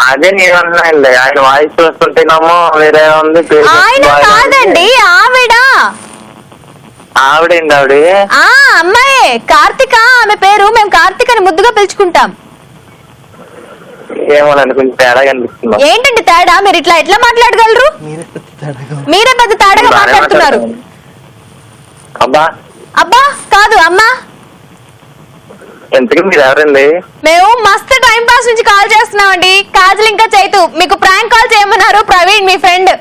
అదే నేను అన్నానండి, ఆయన వాయిస్ చూస్తుంటేనేమో వేరే ఉంది. ఆయన కాదండి, ఆవిడ. ఆవిడేంటి ఆవిడ? అమ్మాయి కార్తిక, ఆమె పేరు. మేము కార్తిక్ అని ముద్దుగా పిలుచుకుంటాం. ఏమోనండి, కొంచెం తేడా కనిపిస్తుంది. ఏంటండి తేడా? మీరు ఇట్లా ఎట్లా మాట్లాడగలరు? మీరే పెద్ద తేడాగా మాట్లాడుతున్నారు. అబ్బా అబ్బా కాదు అమ్మా. ఎంతకీ మీరు ఎవరండి? మేము మస్తు టైం పాస్ నుంచి కాల్ చేస్తున్నామండి. కాజల్ ఇంకా చైతు మీకు ప్రాంక్ కాల్ చేయమన్నారు. ప్రవీణ్ మీ ఫ్రెండ్.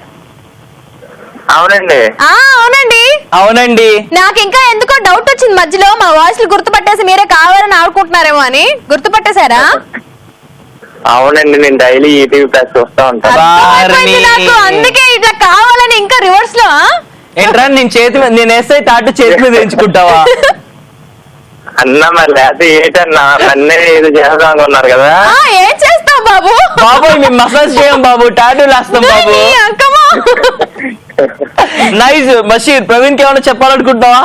అవునండి. అవునండి అవునండి. నాకు ఇంకా ఎందుకో డౌట్ వచ్చింది మధ్యలో. మా వాయిస్లు గుర్తుపట్టేసి మీరే కావాలని ఆడుకుంటున్నారేమో అని. గుర్తుపట్టేశారా? అవునండి, నేను డైలీ ఈటీవీ ప్లస్ చూస్తా ఉంటాను. నాకు అందుకే ఇట్లా కావాలని ఇంకా రివర్స్ లో. ఏంట్రా నేను వేస్తే టాటూ చేతి మీద ఎంచుకుంటావా? అన్నా మరి లేకపోతే ఏంటన్నా అన్నీ ఇది చేస్తా అనుకున్నారు కదా. ఏం చేస్తావు బాబు? బాబు మేము మసాజ్ చేయం బాబు, టాటూలు వేస్తాం బాబు. నైస్. బషీర్, ప్రవీణ్ కి ఏమైనా చెప్పాలనుకుంటున్నావా?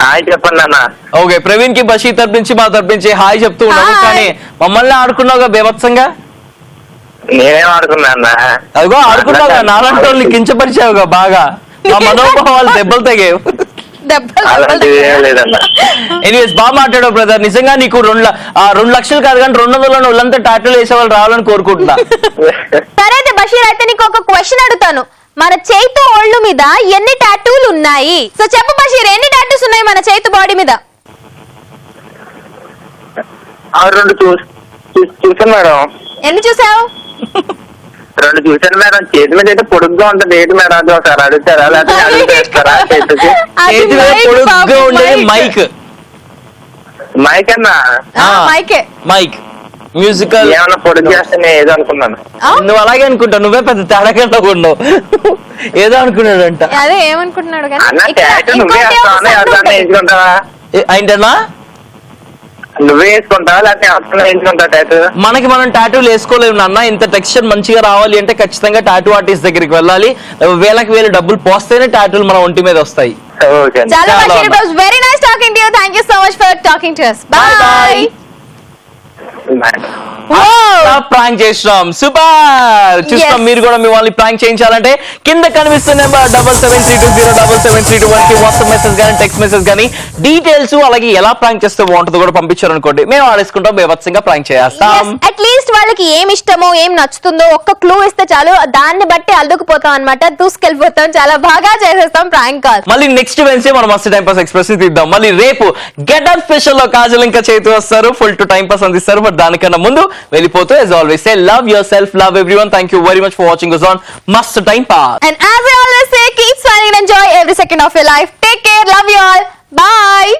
హాయ్ చెప్పండి అన్న. ఓకే, ప్రవీణ్ కి బషీర్ తరపు నుంచి మా తరపు నుంచి హాయ్ చెప్తూ ఉన్నాను. హాయ్. కానీ మమ్మల్ని ఆడుకున్నావుగా బేభత్సంగా. నేనేం ఆడుకున్నా అన్న. అదిగో ఆడుకున్నావుగా, నాలాంటి వాళ్ళని కించపరిచావుగా బాగా. మా మనోభావాలు దెబ్బలు తెగావు. అలాంటిది ఏం లేదన్న. ఎనీవేస్, బాగా మాట్లాడావు బ్రదర్. నిజంగా నీకు 2 లక్షలు కాదు కానీ 200 వాళ్ళంతా టాటూలు వేసే వాళ్ళు రావాలని కోరుకుంటున్నా. సరే అయితే బషీర్, అయితే నీకు ఒక క్వశ్చన్ అడుగుతాను. మన చేతు ఒళ్ళు మీద ఎన్ని టాటూలు ఉన్నాయి? సో చెప్పు బషీర్, ఎన్ని టాటూస్ ఉన్నాయి మన చేతు బాడీ మీద? ఆ 2 చూసాను మేడం. ఎన్ని చూసావు? 2 చూసాను మేడం. చేతి మీద అయితే పొడుగ్గా ఉంటుంది. ఏంటి మేడం అది ఒకసారి అడుగుతారా లేకపోతే అడుగుతారా చేతికి? అది చేతి మీద మైక్ పొడుగ్గా బాబు, ఉండేది మైక్. మైక్. మైక్ అన్నా మైకే. Mic musical. ఏమన్నా పొడుగు చేస్తే నేను ఏదో అనుకున్నాను. నువ్వు అలాగే అనుకుంటావు, నువ్వే పెద్ద తేడాగా ఉండవు. ఏదో అనుకున్నాడంట. అదే ఏమనుకుంటున్నాడు కానీ అన్న ఇక్కడ ట్యాటూ నువ్వే ఇంకోటి వేస్తావా ఒక sound ఎవరికన్నా ఉంటుంది. వేసుకుంటావా? ఏంటన్నా? నువ్వే వేసుకుంటావా లేకపోతే ఎవరికన్నా వేసుకుంటావా ట్యాటూ? మనకి మనం టాటూలు వేసుకోలేము నాన్న. ఇంత టెక్స్చర్ మంచిగా రావాలి అంటే ఖచ్చితంగా టాటూ ఆర్టిస్ట్ దగ్గరికి వెళ్ళాలి. వేలకు డబ్బులు పోస్తేనే టాటూలు మన ఒంటి మీద వస్తాయి. ఓకే అన్న. చాలా చాలా Basheer, it was very nice talking to you. Thank you so much for talking to us. Bye bye. Bye. Prank చేసినాం. సూపర్. చూస్తాం. Yes. మీరు కూడా మీ వాళ్ళని ప్రాంక్ చేయించాలంటే కింద కనిపిస్తున్న నెంబర్ 7732077731 కి వాట్సాప్ మెసేజ్ గానీ టెక్స్ట్ మెసేజ్ గానీ డీటెయిల్స్ అలాగే ఎలా ప్రాంక్ చేస్తే బాగుంటుందో కూడా పంపించారనుకోండి, మేము ఆడేసుకుంటాం, బేవత్సంగా ప్రాంక్ చేస్తాం. అట్లీస్ట్ వాళ్ళకి ఏం ఇష్టమో ఏం నచ్చుతుందో ఒక్క క్లూ ఇస్తే చాలు, దాన్ని బట్టి అల్లుకుపోతాం అన్నమాట. దూసుకెళ్ళిపోతాం, చాలా బాగా చేసేస్తాం ప్రాంక్ కాల్. మళ్ళీ నెక్స్ట్ వెన్స్డే మనం మస్తు టైం పాస్ ఎక్స్ప్రెస్ తీద్దాం. మళ్ళీ రేపు గెట్ అవుట్ స్పెషల్ లో కాజల్ ఇంకా చేతు వస్తారు, ఫుల్ టు టైం పాస్ అందిస్తారు. బట్ దానికన్నా ముందు వెళ్ళిపోతూ as always say love yourself, love everyone. Thank you very much for watching us on Mast Time Pass. And as I always say, keep smiling and enjoy every second of your life. Take care, love you all. Bye.